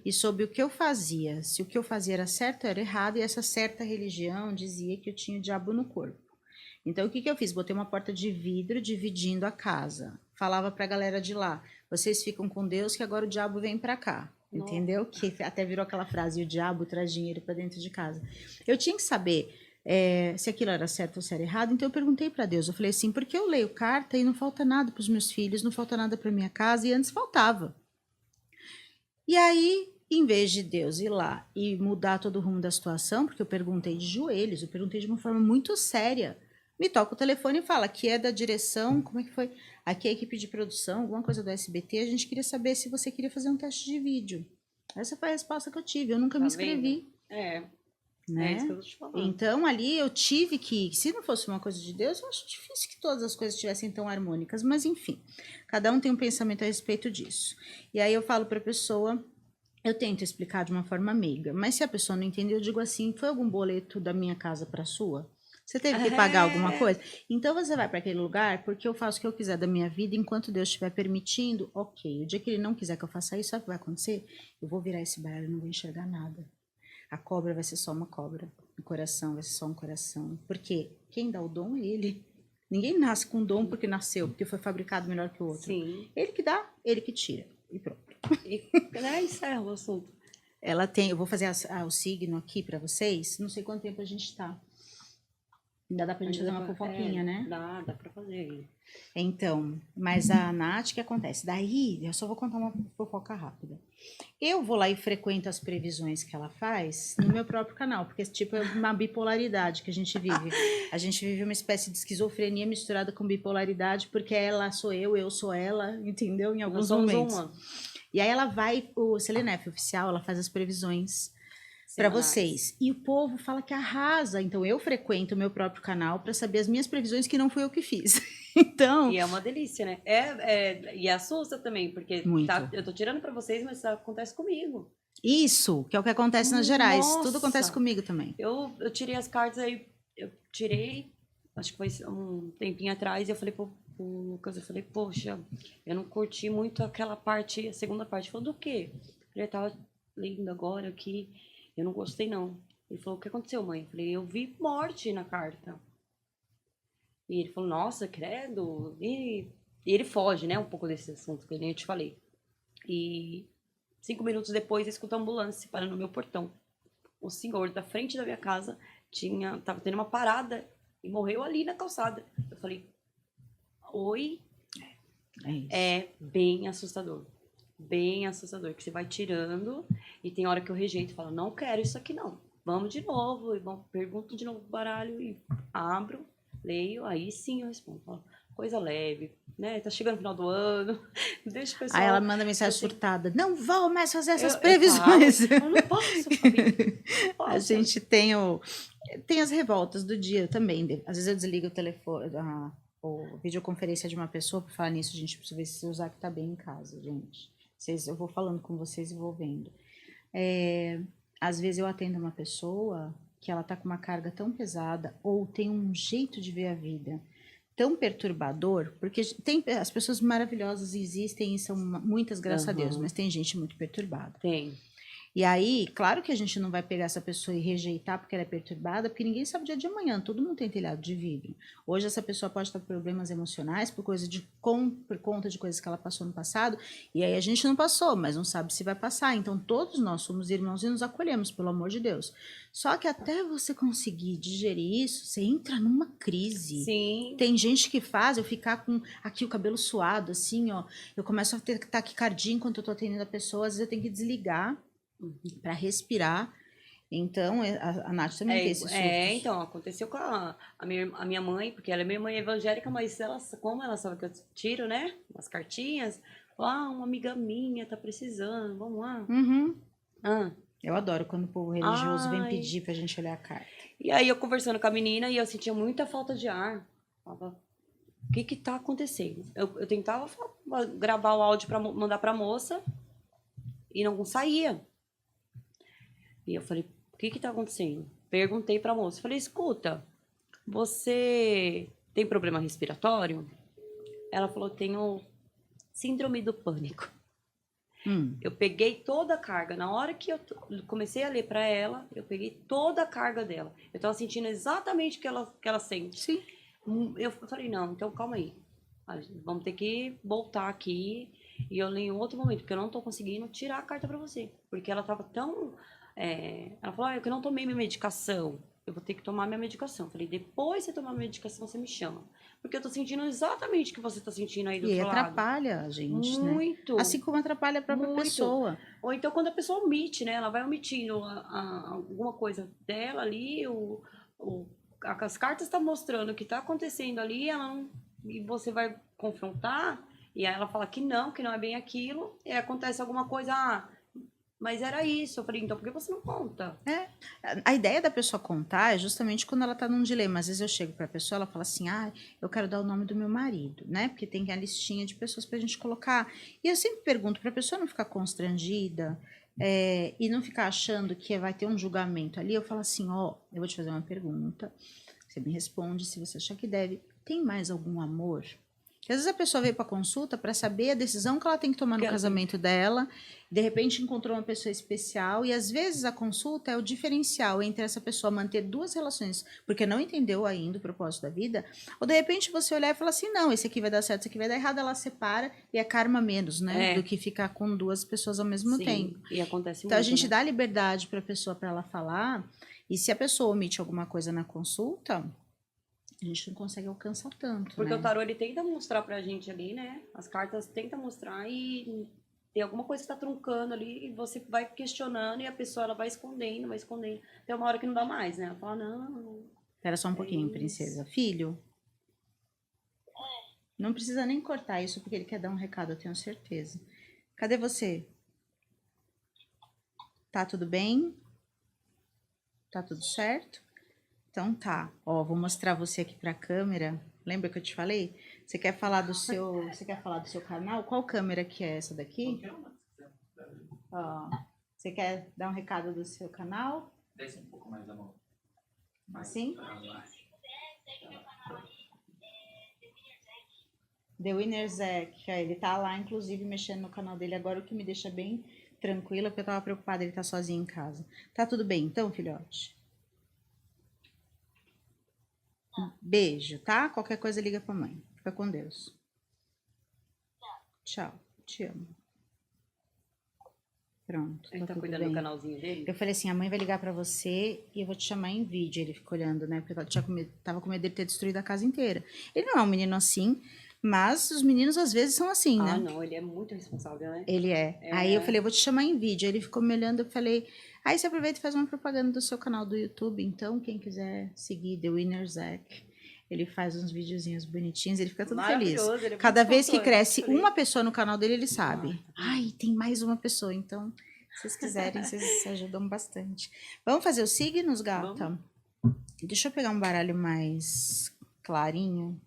Speaker 1: E sobre o que eu fazia, se o que eu fazia era certo ou era errado, e essa certa religião dizia que eu tinha o diabo no corpo. Então, o que eu fiz? Botei uma porta de vidro dividindo a casa. Falava para a galera de lá, vocês ficam com Deus que agora o diabo vem para cá. Nossa. Entendeu? Que até virou aquela frase, o diabo traz dinheiro para dentro de casa. Eu tinha que saber se aquilo era certo ou se era errado, então eu perguntei para Deus, eu falei assim, porque eu leio carta e não falta nada para os meus filhos, não falta nada para minha casa, e antes faltava. E aí, em vez de Deus ir lá e mudar todo o rumo da situação, porque eu perguntei de joelhos, eu perguntei de uma forma muito séria, me toca o telefone e fala, aqui é da direção, como é que foi? Aqui é a equipe de produção, alguma coisa do SBT, a gente queria saber se você queria fazer um teste de vídeo. Essa foi a resposta que eu tive, eu nunca me inscrevi.
Speaker 2: Vendo?
Speaker 1: Né?
Speaker 2: É isso que eu tô te falando.
Speaker 1: Então ali eu tive que, se não fosse uma coisa de Deus, eu acho difícil que todas as coisas estivessem tão harmônicas, mas enfim, cada um tem um pensamento a respeito disso. E aí eu falo para a pessoa, eu tento explicar de uma forma meiga, mas se a pessoa não entender, eu digo assim, foi algum boleto da minha casa para a sua? Você teve que pagar alguma coisa? Então você vai para aquele lugar porque eu faço o que eu quiser da minha vida enquanto Deus estiver permitindo, ok. O dia que ele não quiser que eu faça isso, sabe o que vai acontecer? Eu vou virar esse baralho e não vou enxergar nada. A cobra vai ser só uma cobra. O coração vai ser só um coração. Porque quem dá o dom é ele. Ninguém nasce com dom porque nasceu, porque foi fabricado melhor que o outro.
Speaker 2: Sim.
Speaker 1: Ele que dá, ele que tira. E pronto.
Speaker 2: E encerra o assunto.
Speaker 1: Ela tem, eu vou fazer o signo aqui para vocês. Não sei quanto tempo a gente tá. Ainda dá pra gente fazer uma fofoquinha, né?
Speaker 2: Dá pra fazer.
Speaker 1: Então, mas a Nath, o que acontece? Daí, eu só vou contar uma fofoca rápida. Eu vou lá e frequento as previsões que ela faz no meu próprio canal, porque esse tipo é uma bipolaridade que a gente vive. A gente vive uma espécie de esquizofrenia misturada com bipolaridade, porque ela sou eu sou ela, entendeu? Em alguns momentos. E aí ela vai, o Selenef oficial, ela faz as previsões para vocês. E o povo fala que arrasa. Então eu frequento o meu próprio canal para saber as minhas previsões que não fui eu que fiz. Então,
Speaker 2: e é uma delícia, né? E assusta também, porque eu tô tirando para vocês, mas isso acontece comigo.
Speaker 1: Isso, que é o que acontece nas gerais.
Speaker 2: Nossa.
Speaker 1: Tudo acontece comigo também.
Speaker 2: Eu tirei as cartas aí, eu tirei, acho que foi um tempinho atrás, e eu falei pro Lucas, eu falei, poxa, eu não curti muito aquela parte, a segunda parte. Ele falou, do quê? Ele tava lendo agora aqui, eu não gostei não. Ele falou, o que aconteceu, mãe? Eu falei, eu vi morte na carta. E ele falou, nossa, credo. E ele foge, né, um pouco desse assunto que nem eu te falei. E 5 minutos depois, eu escuto a ambulância parando no meu portão. O senhor da frente da minha casa tava tendo uma parada e morreu ali na calçada. Eu falei, oi?
Speaker 1: É isso.
Speaker 2: É bem assustador. Bem assustador, que você vai tirando e tem hora que eu rejeito e falo, não quero isso aqui não. Vamos de novo, pergunto de novo o baralho e abro, leio, aí sim eu respondo. Falo, coisa leve, né? Tá chegando o final do ano, deixa o pessoal...
Speaker 1: Aí ela manda mensagem surtada, não vou mais fazer essas
Speaker 2: Eu
Speaker 1: previsões.
Speaker 2: eu não posso, Fabi, não posso.
Speaker 1: A gente tem as revoltas do dia também. Às vezes eu desligo o telefone, ou videoconferência de uma pessoa para falar nisso, a gente precisa ver se o Zac tá bem em casa, gente. Eu vou falando com vocês e vou vendo. Às vezes eu atendo uma pessoa que ela tá com uma carga tão pesada ou tem um jeito de ver a vida tão perturbador, porque as pessoas maravilhosas existem e são muitas, graças a Deus, mas tem gente muito perturbada.
Speaker 2: Tem.
Speaker 1: E aí, claro que a gente não vai pegar essa pessoa e rejeitar porque ela é perturbada, porque ninguém sabe o dia de amanhã, todo mundo tem telhado de vidro. Hoje essa pessoa pode estar com problemas emocionais por conta de coisas que ela passou no passado, e aí a gente não passou, mas não sabe se vai passar. Então todos nós somos irmãos e nos acolhemos, pelo amor de Deus. Só que até você conseguir digerir isso, você entra numa crise.
Speaker 2: Sim.
Speaker 1: Tem gente que faz eu ficar com aqui o cabelo suado, assim, ó. Eu começo a ter taquicardia enquanto eu tô atendendo a pessoa, às vezes eu tenho que desligar para respirar. Então, a Nath também tem esses surtos.
Speaker 2: Então, aconteceu com a minha mãe, porque ela é minha mãe evangélica, mas como ela sabe que eu tiro, né, umas cartinhas, uma amiga minha tá precisando, vamos lá.
Speaker 1: Eu adoro quando o povo religioso vem pedir pra gente olhar a carta.
Speaker 2: E aí, eu conversando com a menina, e eu sentia muita falta de ar. Falava, o que tá acontecendo? Eu tentava gravar o áudio para mandar pra moça, e não saía. E eu falei, o que tá acontecendo? Perguntei pra moça, falei, escuta, você tem problema respiratório? Ela falou, tenho síndrome do pânico. Eu peguei toda a carga, na hora que eu comecei a ler pra ela, eu peguei toda a carga dela. Eu tava sentindo exatamente o que ela sente.
Speaker 1: Sim.
Speaker 2: Eu falei, não, então calma aí. Vamos ter que voltar aqui e eu leio em outro momento, porque eu não tô conseguindo tirar a carta pra você. Porque ela tava tão... ela falou, eu não tomei minha medicação, eu vou ter que tomar minha medicação. Eu falei, depois de você tomar a medicação, você me chama. Porque eu tô sentindo exatamente o que você tá sentindo aí do outro lado.
Speaker 1: E atrapalha a gente,
Speaker 2: muito,
Speaker 1: né? Assim como atrapalha a própria pessoa.
Speaker 2: Ou então quando a pessoa omite, né? Ela vai omitindo alguma coisa dela ali, as cartas estão mostrando o que tá acontecendo ali, e você vai confrontar, e aí ela fala que não é bem aquilo, e acontece alguma coisa, mas era isso. Eu falei, então por que você não conta?
Speaker 1: A ideia da pessoa contar é justamente quando ela tá num dilema. Às vezes eu chego pra pessoa, ela fala assim, eu quero dar o nome do meu marido, né? Porque tem a listinha de pessoas pra gente colocar. E eu sempre pergunto pra pessoa não ficar constrangida e não ficar achando que vai ter um julgamento ali. Eu falo assim, eu vou te fazer uma pergunta, você me responde, se você achar que deve. Tem mais algum amor? Porque às vezes a pessoa veio para consulta para saber a decisão que ela tem que tomar no casamento dela, de repente encontrou uma pessoa especial, e às vezes a consulta é o diferencial entre essa pessoa manter duas relações, porque não entendeu ainda o propósito da vida, ou de repente você olhar e falar assim, não, esse aqui vai dar certo, esse aqui vai dar errado, ela separa e é karma menos, né? Do que ficar com duas pessoas ao mesmo tempo.
Speaker 2: E acontece
Speaker 1: então
Speaker 2: muito,
Speaker 1: a gente
Speaker 2: né?
Speaker 1: dá liberdade para a pessoa para ela falar, e se a pessoa omite alguma coisa na consulta, a gente não consegue alcançar tanto,
Speaker 2: Porque
Speaker 1: né?
Speaker 2: o tarô, ele tenta mostrar pra gente ali, né? As cartas tentam mostrar e tem alguma coisa que tá truncando ali e você vai questionando e a pessoa, ela vai escondendo. Tem uma hora que não dá mais, né? Ela fala, não...
Speaker 1: Espera só um pouquinho, princesa. Filho, não precisa nem cortar isso porque ele quer dar um recado, eu tenho certeza. Cadê você? Tá tudo bem? Tá tudo certo? Então tá, vou mostrar você aqui pra câmera. Lembra que eu te falei? Você quer falar do seu canal? Qual câmera que é essa daqui? Você quer dar um recado do seu canal?
Speaker 3: Desce um pouco mais a mão.
Speaker 1: Assim? The Winner Zack, ele tá lá, inclusive, mexendo no canal dele agora, o que me deixa bem tranquila, porque eu tava preocupada, ele tá sozinho em casa. Tá tudo bem então, filhote? Beijo, tá? Qualquer coisa liga pra mãe. Fica com Deus. Tchau, te amo. Pronto,
Speaker 2: Ele
Speaker 1: tá
Speaker 2: tá
Speaker 1: tudo
Speaker 2: cuidando
Speaker 1: bem.
Speaker 2: do canalzinho dele?
Speaker 1: Eu falei assim, a mãe vai ligar pra você e eu vou te chamar em vídeo. Ele ficou olhando, né? Porque tava com medo dele ter destruído a casa inteira. Ele não é um menino assim, mas os meninos às vezes são assim, né?
Speaker 2: Ah, não, ele é muito responsável, né?
Speaker 1: Ele é. Aí eu falei, eu vou te chamar em vídeo. Ele ficou me olhando, eu falei, aí você aproveita e faz uma propaganda do seu canal do YouTube. Então, quem quiser seguir The Winner Zack, ele faz uns videozinhos bonitinhos, ele fica todo feliz.
Speaker 2: Maravilhoso, ele é
Speaker 1: Cada
Speaker 2: muito
Speaker 1: vez que
Speaker 2: espontâneo,
Speaker 1: cresce
Speaker 2: falei.
Speaker 1: uma pessoa no canal dele, ele sabe.
Speaker 2: Ah, tá.
Speaker 1: Ai, tem mais uma pessoa. Então, se vocês quiserem, vocês se ajudam bastante. Vamos fazer os signos, gata? Deixa eu pegar um baralho mais clarinho.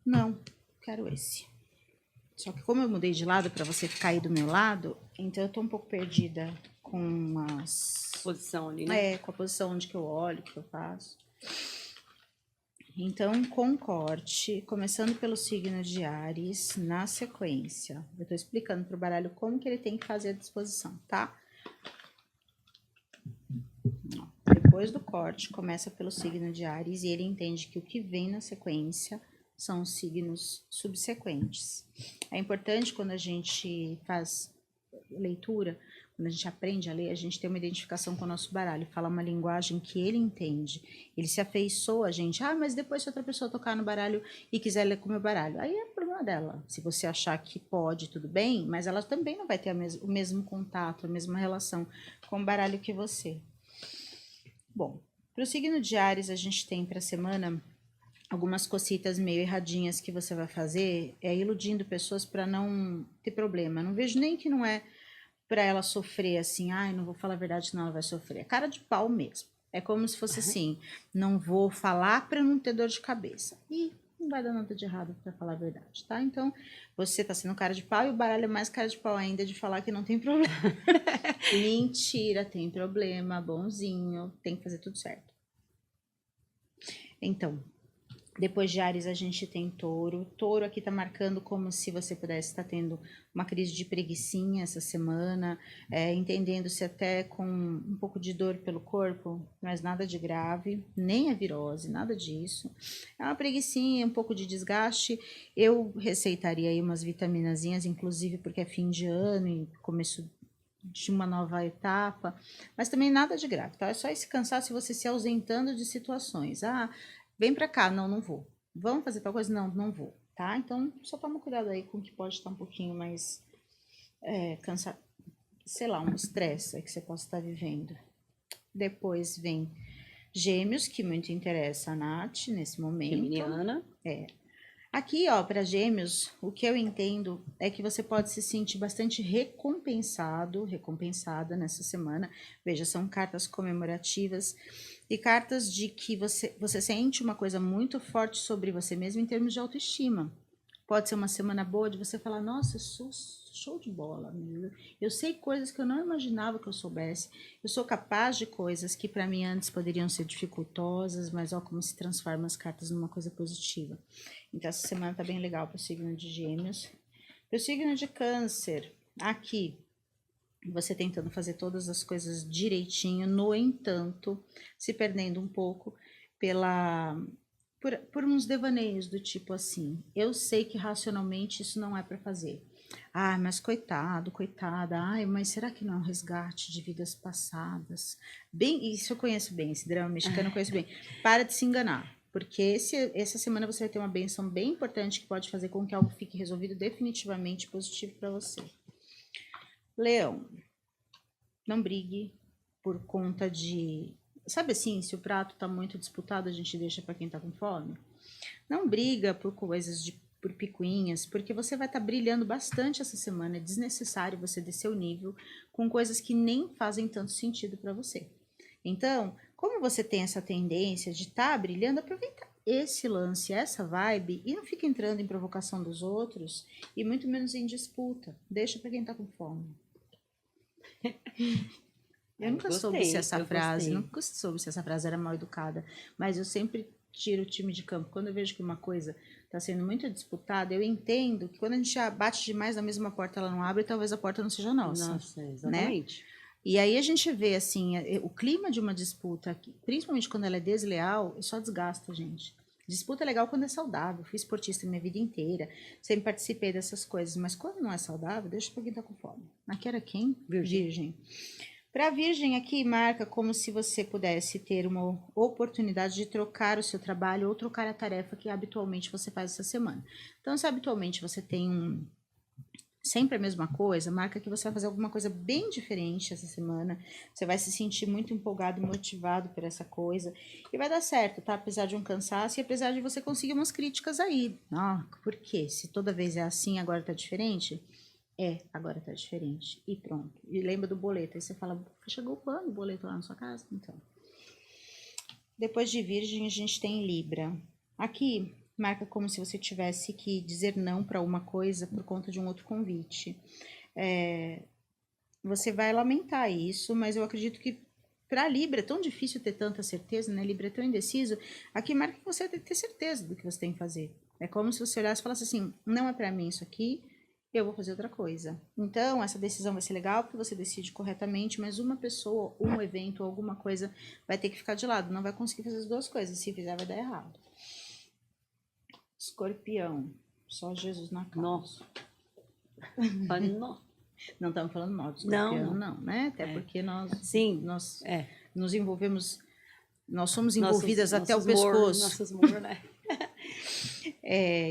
Speaker 1: Não, quero esse. Só que como eu mudei de lado para você ficar aí do meu lado, então eu tô um pouco perdida com as...
Speaker 2: Posição ali, né?
Speaker 1: É, com a posição onde que eu olho, que eu faço. Então, com corte, começando pelo signo de Áries, na sequência. Eu tô explicando pro baralho como que ele tem que fazer a disposição, tá? Ó, depois do corte, começa pelo signo de Áries e ele entende que o que vem na sequência são os signos subsequentes. É importante quando a gente faz leitura, quando a gente aprende a ler, a gente tem uma identificação com o nosso baralho, fala uma linguagem que ele entende, ele se afeiçoa a gente. Ah, mas depois se outra pessoa tocar no baralho e quiser ler com o meu baralho, aí é problema dela. Se você achar que pode, tudo bem, mas ela também não vai ter o mesmo contato, a mesma relação com o baralho que você. Bom, para o signo de Áries, a gente tem para a semana algumas cocitas meio erradinhas que você vai fazer, iludindo pessoas para não ter problema. Não vejo nem que não é para ela sofrer assim, ai, não vou falar a verdade, senão ela vai sofrer. É cara de pau mesmo. É como se fosse assim, não vou falar para não ter dor de cabeça. E não vai dar nada de errado para falar a verdade, tá? Então, você tá sendo cara de pau e o baralho é mais cara de pau ainda de falar que não tem problema. Mentira, tem problema, bonzinho, tem que fazer tudo certo. Então, depois de Áries a gente tem Touro. Touro aqui tá marcando como se você pudesse estar tendo uma crise de preguicinha essa semana, entendendo-se até com um pouco de dor pelo corpo, mas nada de grave, nem a virose, nada disso. É uma preguicinha, um pouco de desgaste. Eu receitaria aí umas vitaminazinhas, inclusive porque é fim de ano e começo de uma nova etapa, mas também nada de grave, tá? É só esse cansaço e você se ausentando de situações. Ah, vem pra cá, não, não vou. Vamos fazer tal coisa? Não, não vou, tá? Então, só toma cuidado aí com o que pode estar um pouquinho mais cansado, sei lá, um estresse que você possa estar vivendo. Depois vem Gêmeos, que muito interessa a Nath nesse momento.
Speaker 2: Geminiana.
Speaker 1: Aqui, ó, para Gêmeos, o que eu entendo é que você pode se sentir bastante recompensada nessa semana. Veja, são cartas comemorativas e cartas de que você sente uma coisa muito forte sobre você mesmo em termos de autoestima. Pode ser uma semana boa de você falar, nossa, eu sou show de bola, eu sei coisas que eu não imaginava que eu soubesse, eu sou capaz de coisas que para mim antes poderiam ser dificultosas, mas ó como se transforma as cartas numa coisa positiva. Então essa semana tá bem legal para o signo de Gêmeos. Para o signo de Câncer, aqui, você tentando fazer todas as coisas direitinho, no entanto, se perdendo um pouco por uns devaneios do tipo assim, eu sei que racionalmente isso não é para fazer. Ah, mas coitado, coitada, ai, mas será que não é um resgate de vidas passadas? Bem, isso eu conheço bem, esse drama mexicano eu conheço bem. Para de se enganar, porque essa semana você vai ter uma benção bem importante que pode fazer com que algo fique resolvido definitivamente positivo para você. Leão, não brigue por conta de... Sabe assim, se o prato tá muito disputado, a gente deixa para quem tá com fome? Não briga por coisas por picuinhas, porque você vai estar brilhando bastante essa semana. É desnecessário você descer o nível com coisas que nem fazem tanto sentido para você. Então, como você tem essa tendência de estar brilhando, aproveita esse lance, essa vibe e não fica entrando em provocação dos outros e muito menos em disputa. Deixa para quem tá com fome. Eu nunca soube se essa frase era mal educada, mas eu sempre tiro o time de campo. Quando eu vejo que uma coisa está sendo muito disputada, eu entendo que quando a gente já bate demais na mesma porta, ela não abre, talvez a porta não seja nossa.
Speaker 2: Nossa, exatamente.
Speaker 1: E aí a gente vê, assim, o clima de uma disputa, principalmente quando ela é desleal, só desgasta a gente. Disputa é legal quando é saudável. Fui esportista minha vida inteira, sempre participei dessas coisas, mas quando não é saudável, deixa pra quem tá com fome. Aqui era quem? Virgem. Para Virgem aqui marca como se você pudesse ter uma oportunidade de trocar o seu trabalho ou trocar a tarefa que habitualmente você faz essa semana. Então, se habitualmente você tem sempre a mesma coisa, marca que você vai fazer alguma coisa bem diferente essa semana. Você vai se sentir muito empolgado e motivado por essa coisa. E vai dar certo, tá? Apesar de um cansaço e apesar de você conseguir umas críticas aí. Ah, por quê? Se toda vez é assim, agora tá diferente? Agora tá diferente. E pronto. E lembra do boleto. Aí você fala, chegou quando o boleto lá na sua casa? Então. Depois de Virgem, a gente tem Libra. Aqui marca como se você tivesse que dizer não para uma coisa por conta de um outro convite. Você vai lamentar isso, mas eu acredito que para Libra é tão difícil ter tanta certeza, né? Libra é tão indeciso. Aqui marca que você tem que ter certeza do que você tem que fazer. É como se você olhasse e falasse assim, não é para mim isso aqui, eu vou fazer outra coisa. Então, essa decisão vai ser legal porque você decide corretamente, mas uma pessoa, um evento, alguma coisa vai ter que ficar de lado. Não vai conseguir fazer as duas coisas. Se fizer, vai dar errado. Escorpião. Só Jesus na causa.
Speaker 2: Nossa.
Speaker 1: Não estamos falando mal de escorpião, não, né? Até porque nós nos envolvemos, nós somos envolvidas até o pescoço.
Speaker 2: Nossos humor, né?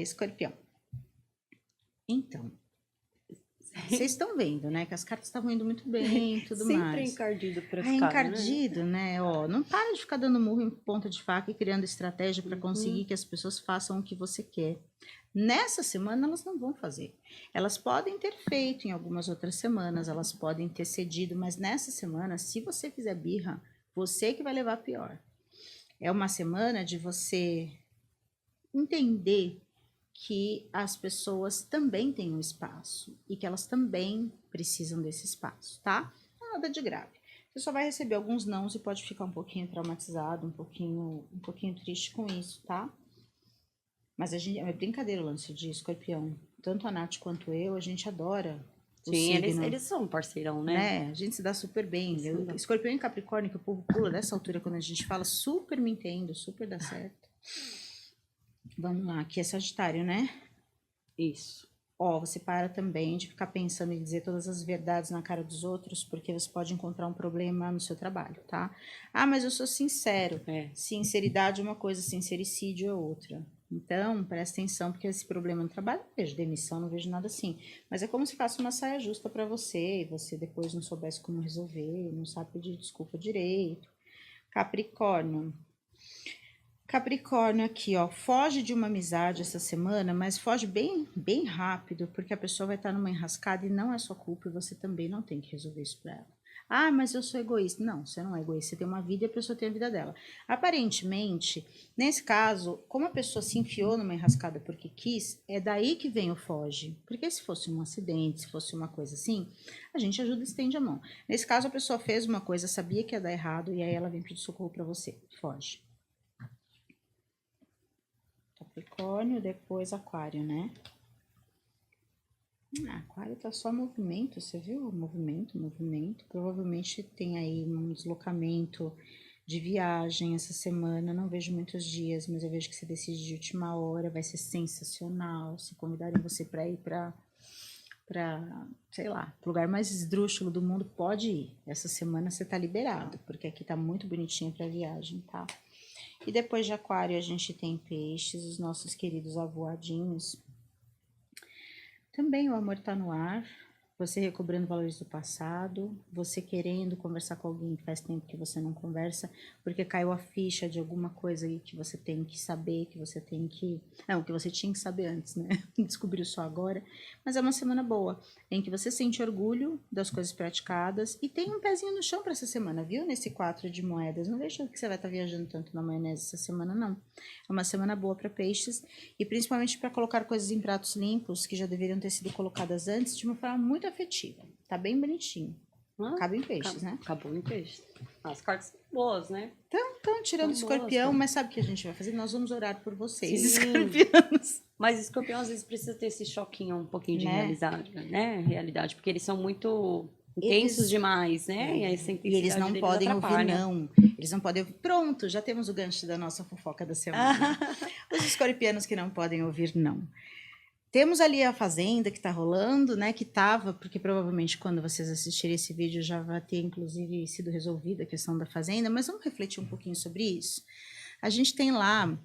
Speaker 1: Escorpião. Então, vocês estão vendo, né? Que as cartas estavam indo muito bem e tudo
Speaker 2: Sempre
Speaker 1: mais.
Speaker 2: Sempre encardido pra ficar,
Speaker 1: encardido, né? Ó, não para de ficar dando murro em ponta de faca e criando estratégia para conseguir que as pessoas façam o que você quer. Nessa semana, elas não vão fazer. Elas podem ter feito em algumas outras semanas, elas podem ter cedido, mas nessa semana, se você fizer birra, você que vai levar pior. É uma semana de você entender que as pessoas também têm um espaço e que elas também precisam desse espaço, tá? Nada de grave. Você só vai receber alguns nãos e pode ficar um pouquinho traumatizado, um pouquinho triste com isso, tá? Mas é brincadeira o lance de escorpião. Tanto a Nath quanto eu, a gente adora o signo.
Speaker 2: Eles são parceirão, né?
Speaker 1: A gente se dá super bem. Escorpião e Capricórnio, que o povo pula dessa altura quando a gente fala, super me entendo, super dá certo. Vamos lá, aqui é Sagitário, né?
Speaker 2: Isso.
Speaker 1: Ó, você para também de ficar pensando em dizer todas as verdades na cara dos outros, porque você pode encontrar um problema no seu trabalho, tá? Ah, mas eu sou sincero. Sinceridade é uma coisa, sincericídio é outra. Então, presta atenção, porque esse problema no trabalho, não vejo demissão, não vejo nada assim. Mas é como se fosse uma saia justa para você, e você depois não soubesse como resolver, não sabe pedir desculpa direito. Capricórnio. Capricórnio aqui, ó, foge de uma amizade essa semana, mas foge bem, bem rápido, porque a pessoa vai estar numa enrascada e não é sua culpa e você também não tem que resolver isso para ela. Ah, mas eu sou egoísta. Não, você não é egoísta, você tem uma vida e a pessoa tem a vida dela. Aparentemente, nesse caso, como a pessoa se enfiou numa enrascada porque quis, é daí que vem o foge. Porque se fosse um acidente, se fosse uma coisa assim, a gente ajuda e estende a mão. Nesse caso, a pessoa fez uma coisa, sabia que ia dar errado e aí ela vem pedir socorro para você. Foge. Capricórnio, depois Aquário, né? Aquário tá só movimento, você viu? Movimento. Provavelmente tem aí um deslocamento de viagem essa semana. Não vejo muitos dias, mas eu vejo que você decide de última hora. Vai ser sensacional. Se convidarem você para ir para sei lá, pro lugar mais esdrúxulo do mundo, pode ir. Essa semana você tá liberado, porque aqui tá muito bonitinho para viagem, tá? E depois de Aquário a gente tem Peixes, os nossos queridos avoadinhos. Também o amor tá no ar, você recobrando valores do passado, você querendo conversar com alguém que faz tempo que você não conversa, porque caiu a ficha de alguma coisa aí que você tem que saber, que você tem que... Não, que você tinha que saber antes, né? Descobriu só agora. Mas é uma semana boa, em que você sente orgulho das coisas praticadas e tem um pezinho no chão para essa semana, viu? Nesse 4 de moedas. Não deixa que você vai estar viajando tanto na maionese essa semana, não. É uma semana boa para peixes e principalmente para colocar coisas em pratos limpos que já deveriam ter sido colocadas antes de uma forma muito afetiva. Tá bem bonitinho. Acaba em peixes, né?
Speaker 2: Acabou em peixes. As cartas são boas, né?
Speaker 1: Então, tirando
Speaker 2: São
Speaker 1: escorpião,
Speaker 2: boas,
Speaker 1: mas sabe o que a gente vai fazer? Nós vamos orar por vocês,
Speaker 2: Sim.
Speaker 1: escorpianos.
Speaker 2: Mas escorpião às vezes precisa ter esse choquinho um pouquinho de
Speaker 1: Né?
Speaker 2: realidade, porque eles são muito
Speaker 1: Eles-
Speaker 2: intensos demais, né? E essa
Speaker 1: E
Speaker 2: intensidade
Speaker 1: eles não
Speaker 2: deles
Speaker 1: podem ouvir
Speaker 2: atrapalha.
Speaker 1: não. Eles não podem ouvir. Pronto, já temos o gancho da nossa fofoca da semana. Os escorpianos que não podem ouvir não. Temos ali a fazenda que tá rolando, né? Que tava, porque provavelmente quando vocês assistirem esse vídeo já vai ter, inclusive, sido resolvida a questão da fazenda, mas vamos refletir um pouquinho sobre isso. A gente tem lá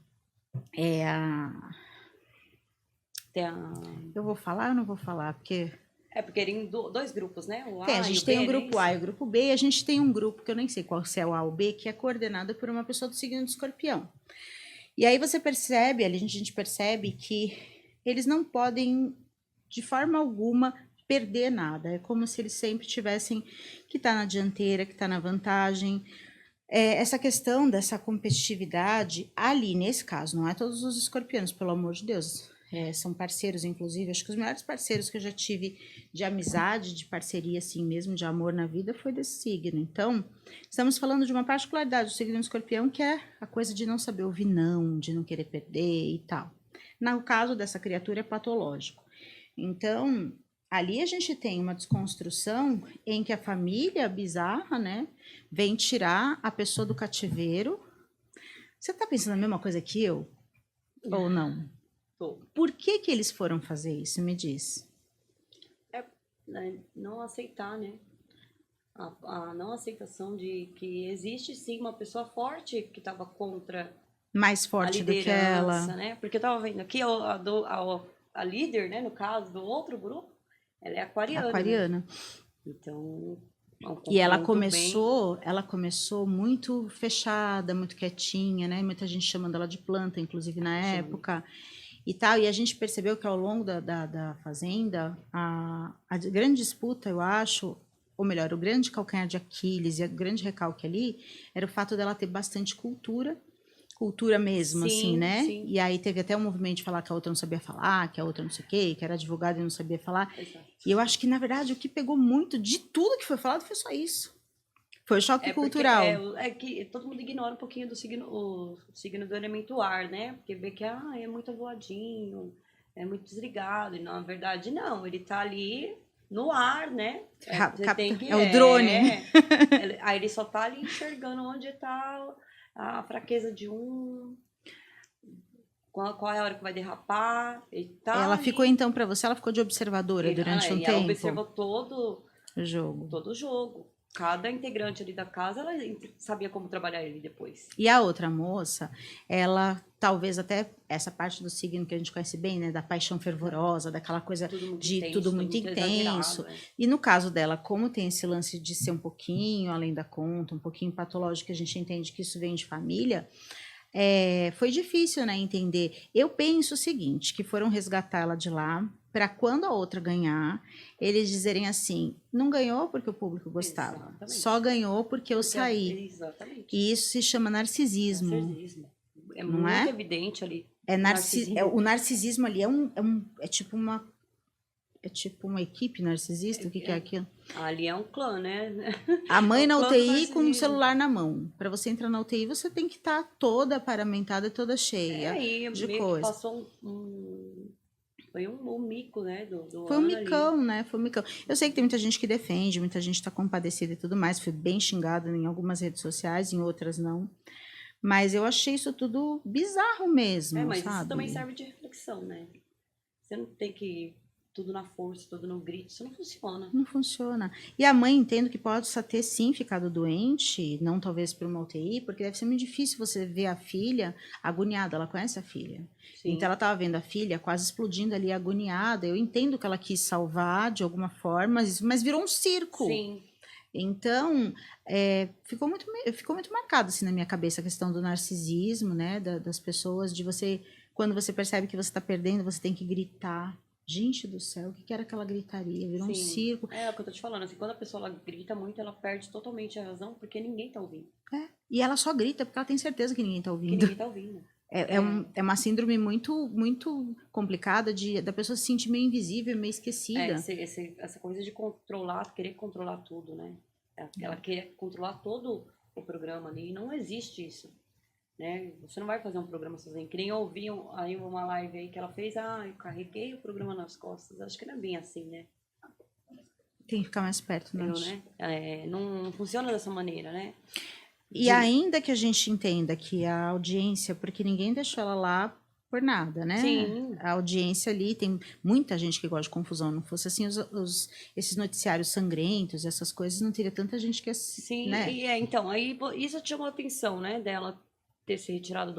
Speaker 2: Tem a-
Speaker 1: eu vou falar ou não vou falar? Porque
Speaker 2: É porque tem dois grupos, né? O A
Speaker 1: a
Speaker 2: e
Speaker 1: gente
Speaker 2: o
Speaker 1: tem
Speaker 2: B,
Speaker 1: o grupo
Speaker 2: né?
Speaker 1: A e o grupo B, e a gente tem um grupo que eu nem sei qual se é o A ou B, que é coordenado por uma pessoa do signo de escorpião. E aí você percebe, ali a gente percebe que eles não podem, de forma alguma, perder nada. É como se eles sempre tivessem que estar na dianteira, que estar na vantagem. Essa questão dessa competitividade, ali nesse caso, não é todos os escorpianos, pelo amor de Deus. São parceiros, inclusive, acho que os melhores parceiros que eu já tive de amizade, de parceria assim mesmo, de amor na vida, foi desse signo. Então, estamos falando de uma particularidade do signo do escorpião, que é a coisa de não saber ouvir não, de não querer perder e tal. No caso dessa criatura é patológico. Então, ali a gente tem uma desconstrução em que a família bizarra, né, vem tirar a pessoa do cativeiro. Você tá pensando a mesma coisa que eu? Ou não?
Speaker 2: Tô.
Speaker 1: Por que que eles foram fazer isso? Me diz.
Speaker 2: Né? Não aceitar, né? A não aceitação de que existe sim uma pessoa forte que estava contra
Speaker 1: Mais
Speaker 2: a
Speaker 1: forte do que
Speaker 2: liderança,
Speaker 1: ela.
Speaker 2: né? Porque eu tava vendo aqui a líder, né? No caso do outro grupo, ela é aquariana. Né?
Speaker 1: Aquariana.
Speaker 2: Então, é um
Speaker 1: E ela
Speaker 2: confronto
Speaker 1: começou muito fechada, muito quietinha, né? Muita gente chamando ela de planta, inclusive na
Speaker 2: Sim.
Speaker 1: época. E tal, e a gente percebeu que ao longo da Fazenda, a grande disputa, eu acho, ou melhor, o grande calcanhar de Aquiles e a grande recalque ali, era o fato dela ter bastante cultura mesmo,
Speaker 2: Sim,
Speaker 1: assim, né?
Speaker 2: sim.
Speaker 1: E aí teve até um movimento de falar que a outra não sabia falar, que a outra não sei o quê, que era advogada e não sabia falar.
Speaker 2: Exato.
Speaker 1: E eu acho que, na verdade, o que pegou muito de tudo que foi falado foi só isso. Foi o choque
Speaker 2: É porque
Speaker 1: cultural.
Speaker 2: é que todo mundo ignora um pouquinho do signo, o signo do elemento ar, né? Porque vê que é muito avoadinho, é muito desligado. E na verdade, não, ele tá ali no ar, né?
Speaker 1: É o drone.
Speaker 2: Aí ele só tá ali enxergando onde tá a fraqueza de um, qual é a hora que vai derrapar. Ele tá
Speaker 1: Ela
Speaker 2: ali,
Speaker 1: ficou, então, para você, ela ficou de observadora durante um
Speaker 2: e ela
Speaker 1: tempo?
Speaker 2: observou todo
Speaker 1: O jogo.
Speaker 2: o jogo. Cada integrante ali da casa, ela sabia como trabalhar ele depois.
Speaker 1: E a outra moça, ela talvez até essa parte do signo que a gente conhece bem, né, da paixão fervorosa, daquela coisa tudo muito intenso. E no caso dela, como tem esse lance de ser um pouquinho além da conta, um pouquinho patológico, a gente entende que isso vem de família, foi difícil, né, entender. Eu penso o seguinte, que foram resgatar ela de lá, para quando a outra ganhar, eles dizerem assim, não ganhou porque o público gostava,
Speaker 2: Exatamente.
Speaker 1: Só ganhou porque eu saí.
Speaker 2: Exatamente.
Speaker 1: E isso se chama narcisismo.
Speaker 2: Narcisismo. É
Speaker 1: não
Speaker 2: muito evidente ali.
Speaker 1: O narcisismo ali é tipo uma equipe narcisista, o que é aquilo?
Speaker 2: Ali é um clã, né?
Speaker 1: A mãe na
Speaker 2: clã do
Speaker 1: UTI com o
Speaker 2: narcisismo.
Speaker 1: celular na mão. Para você entrar na UTI, você tem que estar toda paramentada, toda cheia
Speaker 2: E
Speaker 1: de
Speaker 2: meio
Speaker 1: coisa.
Speaker 2: que passou foi um mico, né?
Speaker 1: Foi um
Speaker 2: ano
Speaker 1: micão,
Speaker 2: ali.
Speaker 1: né? Foi um micão. Eu sei que tem muita gente que defende, muita gente está compadecida e tudo mais. Foi bem xingada em algumas redes sociais, em outras não. Mas eu achei isso tudo bizarro mesmo,
Speaker 2: Mas
Speaker 1: sabe?
Speaker 2: isso também serve de reflexão, né? Você não tem que ir tudo na força, tudo no grito, isso não funciona.
Speaker 1: Não funciona. E a mãe, entendo que possa ter sim ficado doente, não talvez por uma UTI, porque deve ser muito difícil você ver a filha agoniada. Ela conhece a filha.
Speaker 2: Sim.
Speaker 1: Então ela estava vendo a filha quase explodindo ali, agoniada. Eu entendo que ela quis salvar de alguma forma, mas virou um circo.
Speaker 2: Sim.
Speaker 1: Então, ficou muito marcado assim, na minha cabeça a questão do narcisismo, né? Das pessoas, de você, quando você percebe que você está perdendo, você tem que gritar. Gente do céu, o que era aquela gritaria? Virou um circo.
Speaker 2: É o que eu tô te falando, assim, quando a pessoa ela grita muito, ela perde totalmente a razão, porque ninguém tá ouvindo.
Speaker 1: E ela só grita porque ela tem certeza que ninguém tá
Speaker 2: Que
Speaker 1: ouvindo.
Speaker 2: ninguém tá ouvindo.
Speaker 1: É uma síndrome muito, muito complicada da pessoa se sentir meio invisível, meio esquecida.
Speaker 2: Essa coisa de controlar, querer controlar tudo, né? Ela quer controlar todo o programa ali, e não existe isso, né? Você não vai fazer um programa sozinho. Que nem eu ouvi aí uma live aí que ela fez, eu carreguei o programa nas costas. Acho que não é bem assim, né?
Speaker 1: Tem que ficar mais perto, Nath.
Speaker 2: Né? Não funciona dessa maneira, né?
Speaker 1: E ainda que a gente entenda que a audiência, porque ninguém deixou ela lá por nada, né?
Speaker 2: Sim.
Speaker 1: A audiência ali, tem muita gente que gosta de confusão. Não fosse assim, esses noticiários sangrentos, essas coisas, não teria tanta gente que...
Speaker 2: Sim,
Speaker 1: né?
Speaker 2: então, aí isso chamou a atenção, né? Dela ter se retirado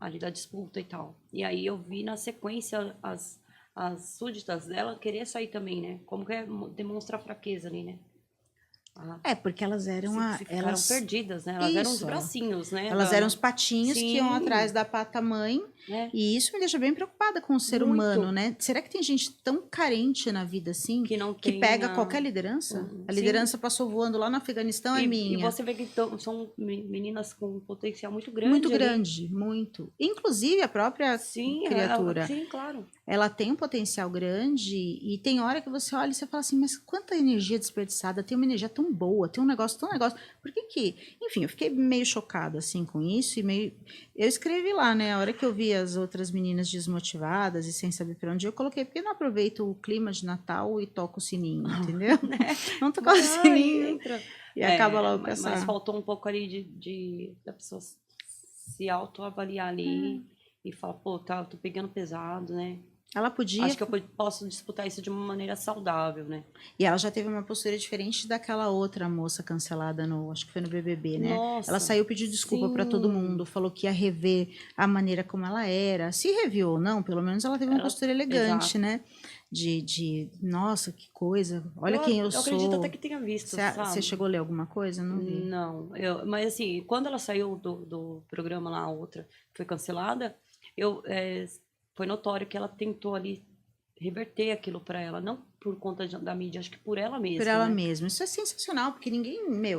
Speaker 2: ali da disputa e tal. E aí eu vi na sequência as súditas dela querer sair também, né? Como que é demonstrar fraqueza ali, né?
Speaker 1: Porque elas eram
Speaker 2: ficaram perdidas, né? Elas eram os bracinhos, né?
Speaker 1: Elas eram os patinhos que iam atrás da pata-mãe. E isso me deixa bem preocupada com o ser humano, né? Será que tem gente tão carente na vida assim que pega qualquer liderança? A liderança passou voando lá no Afeganistão, é minha.
Speaker 2: E você vê que são meninas com um potencial muito grande.
Speaker 1: Muito grande, muito. Inclusive a própria criatura.
Speaker 2: Sim, claro.
Speaker 1: Ela tem um potencial grande e tem hora que você olha e você fala assim, mas quanta energia desperdiçada, tem uma energia tão boa, tem um negócio tão negócio. Por que? Enfim, eu fiquei meio chocada assim com isso e eu escrevi lá, né, a hora que eu vi as outras meninas desmotivadas e sem saber para onde eu coloquei, porque eu não aproveito o clima de Natal e toco o sininho, entendeu? Não tocar o sininho e acaba logo com essa...
Speaker 2: Mas faltou um pouco ali da pessoa se autoavaliar ali e falar, pô, eu tô pegando pesado, né?
Speaker 1: Ela podia...
Speaker 2: Acho que eu posso disputar isso de uma maneira saudável, né?
Speaker 1: E ela já teve uma postura diferente daquela outra moça cancelada acho que foi no BBB, né?
Speaker 2: Nossa,
Speaker 1: ela saiu pedindo desculpa para todo mundo, falou que ia rever a maneira como ela era. Se reviu ou não, pelo menos ela teve uma postura elegante, né? Nossa, que coisa. Olha quem eu sou. Eu
Speaker 2: acredito até que tenha visto, sabe?
Speaker 1: Você chegou a ler alguma coisa? Não vi.
Speaker 2: Não, mas assim, quando ela saiu do programa lá, a outra foi cancelada, foi notório que ela tentou ali reverter aquilo para ela, não por conta da mídia, acho que por ela mesma.
Speaker 1: Por ela mesma. Isso é sensacional, porque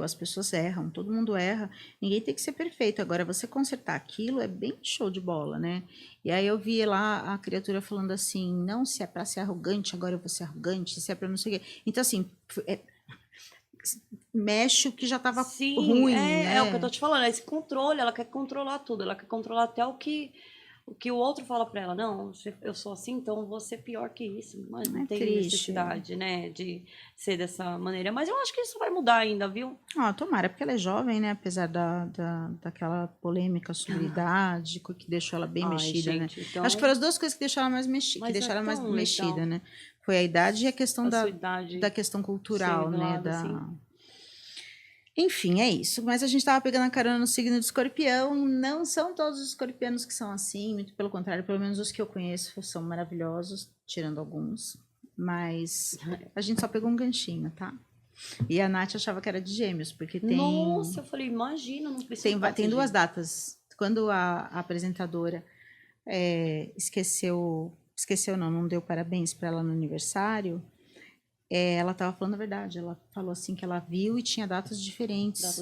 Speaker 1: as pessoas erram, todo mundo erra, ninguém tem que ser perfeito. Agora, você consertar aquilo é bem show de bola, né? E aí eu vi lá a criatura falando assim, não, se é pra ser arrogante, agora eu vou ser arrogante, se é pra não sei o quê. Então, assim, mexe o que já tava ruim, né?
Speaker 2: É o que eu tô te falando, esse controle, ela quer controlar tudo, ela quer controlar até o que o outro fala pra ela, não, eu sou assim, então vou ser pior que isso. Mas não tem necessidade, né, de ser dessa maneira. Mas eu acho que isso vai mudar ainda, viu?
Speaker 1: Tomara, porque ela é jovem, né, apesar daquela polêmica sobre idade, que deixou ela bem mexida, gente, né? Então... Acho que foram as duas coisas que deixaram ela mais mexida, mexida, né? Foi a idade e a questão da questão cultural, né, Enfim, é isso. Mas a gente estava pegando a carona no signo de Escorpião. Não são todos os escorpianos que são assim, muito pelo contrário. Pelo menos os que eu conheço são maravilhosos, tirando alguns. Mas a gente só pegou um ganchinho, tá? E a Nath achava que era de Gêmeos, porque tem...
Speaker 2: Nossa, eu falei, imagina, não precisa...
Speaker 1: Tem duas datas. Quando a apresentadora esqueceu, não deu parabéns para ela no aniversário... ela estava falando a verdade, ela falou assim que ela viu e tinha datas diferentes.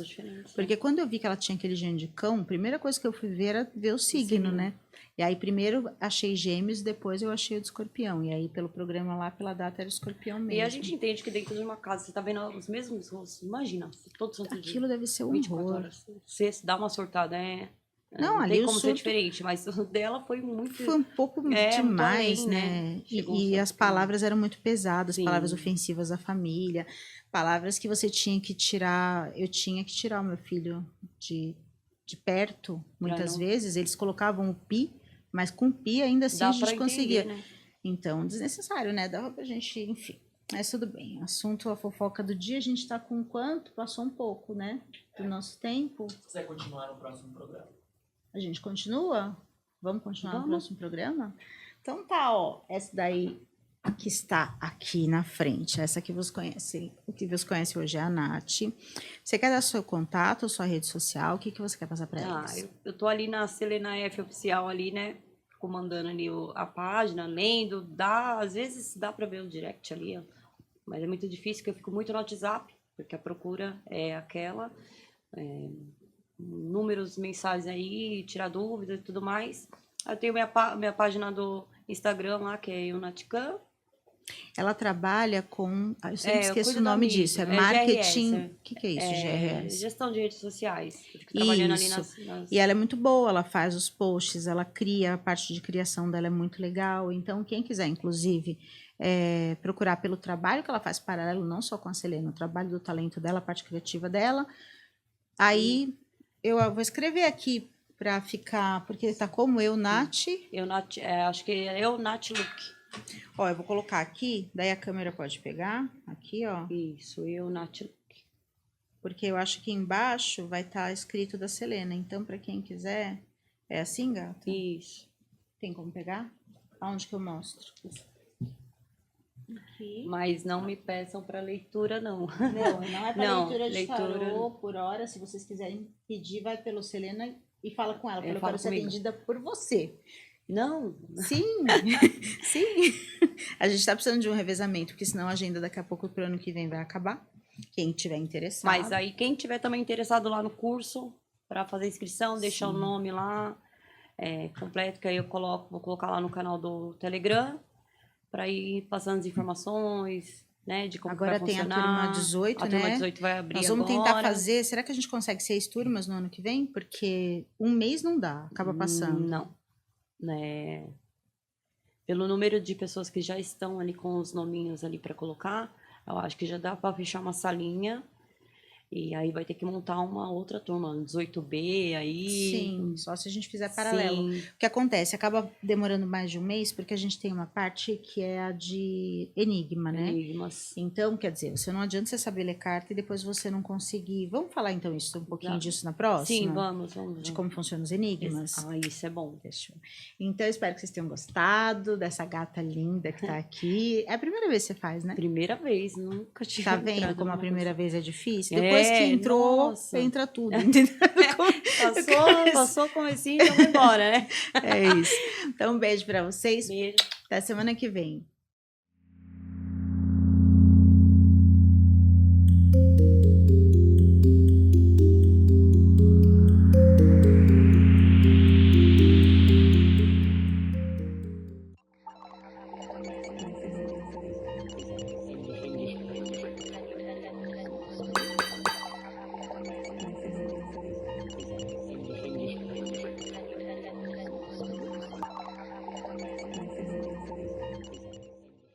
Speaker 1: Porque quando eu vi que ela tinha aquele gênio de cão, a primeira coisa que eu fui ver era ver o signo, né? E aí primeiro achei Gêmeos, depois eu achei o de Escorpião. E aí pelo programa lá, pela data, era Escorpião mesmo.
Speaker 2: E a gente entende que dentro de uma casa, você tá vendo os mesmos rostos, imagina, todo santo dia.
Speaker 1: Aquilo deve ser um horror.
Speaker 2: Você dá uma sortada,
Speaker 1: Não, ali
Speaker 2: tem como ser diferente, mas o dela foi muito...
Speaker 1: Foi um pouco demais, além, né? E as palavras eram muito pesadas, palavras ofensivas à família, palavras que você tinha que tirar... Eu tinha que tirar o meu filho de perto, muitas vezes. Eles colocavam o pi, mas com pi ainda assim a gente conseguia. Né? Então, desnecessário, né? Dava pra gente, enfim. Mas tudo bem. Assunto, a fofoca do dia, a gente tá com quanto? Passou um pouco, né? Do nosso tempo.
Speaker 3: Você vai continuar no próximo programa?
Speaker 1: A gente continua? Vamos continuar no próximo programa? Então tá, ó. Essa daí que está aqui na frente. Essa que vos conhece. O que vos conhece hoje é a Nath. Você quer dar seu contato, sua rede social? O que você quer passar para eles?
Speaker 2: Eu tô ali na Selena F Oficial ali, né? Comandando ali a página, lendo. Às vezes dá para ver o direct ali, ó. Mas é muito difícil, porque eu fico muito no WhatsApp, porque a procura é aquela... números mensais aí, tirar dúvidas e tudo mais. Eu tenho minha página do Instagram lá, que é Eunatican.
Speaker 1: Ela trabalha com. Eu sempre
Speaker 2: Eu
Speaker 1: esqueço o
Speaker 2: cuido da
Speaker 1: nome
Speaker 2: mídia,
Speaker 1: disso. É
Speaker 2: é
Speaker 1: marketing.
Speaker 2: GRS,
Speaker 1: O que é isso, GRS?
Speaker 2: Gestão de redes sociais. Eu fico trabalhando ali
Speaker 1: Isso.
Speaker 2: nas...
Speaker 1: E ela é muito boa, ela faz os posts, ela cria, a parte de criação dela é muito legal. Então, quem quiser, inclusive, procurar pelo trabalho que ela faz paralelo, não só com a Selena, o trabalho do talento dela, a parte criativa dela. Aí, eu vou escrever aqui para ficar, porque tá como eu, Nath.
Speaker 2: acho que é Eunat Look.
Speaker 1: Ó, eu vou colocar aqui, daí a câmera pode pegar, aqui, ó.
Speaker 2: Isso, Eunat Look.
Speaker 1: Porque eu acho que embaixo vai estar escrito da Selena. Então, para quem quiser, é assim, gata?
Speaker 2: Isso.
Speaker 1: Tem como pegar? Aonde que eu mostro? Aqui.
Speaker 2: Mas não me peçam para leitura, não.
Speaker 1: Não, não é para
Speaker 2: Não,
Speaker 1: leitura de
Speaker 2: leitura-
Speaker 1: tarô por hora. Se vocês quiserem pedir, vai pelo Selena e fala com ela. Porque eu
Speaker 2: Fala
Speaker 1: quero ser
Speaker 2: comigo.
Speaker 1: atendida por você.
Speaker 2: Não,
Speaker 1: Sim, sim. A gente tá precisando de um revezamento, porque senão a agenda daqui a pouco pro ano que vem vai acabar. Quem tiver interessado.
Speaker 2: mas aí quem tiver também interessado lá no curso, para fazer inscrição, deixar o
Speaker 1: Sim.
Speaker 2: nome lá completo, que aí vou colocar lá no canal do Telegram, para ir passando as informações, né, de como
Speaker 1: Agora
Speaker 2: vai
Speaker 1: tem a
Speaker 2: funcionar.
Speaker 1: turma 18,
Speaker 2: A turma
Speaker 1: né?
Speaker 2: 18 vai abrir
Speaker 1: Nós vamos
Speaker 2: agora.
Speaker 1: tentar fazer. Será que a gente consegue 6 turmas no ano que vem? Porque um mês não dá, acaba passando.
Speaker 2: Não. Pelo número de pessoas que já estão ali com os nominhos ali para colocar, eu acho que já dá para fechar uma salinha. E aí vai ter que montar uma outra turma, um 18B aí.
Speaker 1: Sim, só se a gente fizer paralelo.
Speaker 2: Sim.
Speaker 1: O que acontece? Acaba demorando mais de um mês, porque a gente tem uma parte que é a de enigma, né?
Speaker 2: Enigmas.
Speaker 1: Então, quer dizer, você não adianta você saber ler carta e depois você não conseguir. Vamos falar então um pouquinho
Speaker 2: Tá.
Speaker 1: disso na próxima?
Speaker 2: Sim, vamos.
Speaker 1: De como funcionam os enigmas?
Speaker 2: Isso é bom.
Speaker 1: Fechou. Então, eu espero que vocês tenham gostado dessa gata linda que tá aqui. É a primeira vez que você faz, né?
Speaker 2: Primeira vez, nunca tive
Speaker 1: Tá vendo
Speaker 2: entrado
Speaker 1: como a
Speaker 2: numa
Speaker 1: primeira
Speaker 2: coisa.
Speaker 1: vez é difícil?
Speaker 2: É,
Speaker 1: Depois que entrou,
Speaker 2: nossa.
Speaker 1: entra tudo, entendeu?
Speaker 2: Passou o comecinho e já vai embora, né?
Speaker 1: É isso. Então, um beijo pra vocês.
Speaker 2: Beijo.
Speaker 1: Até semana que vem.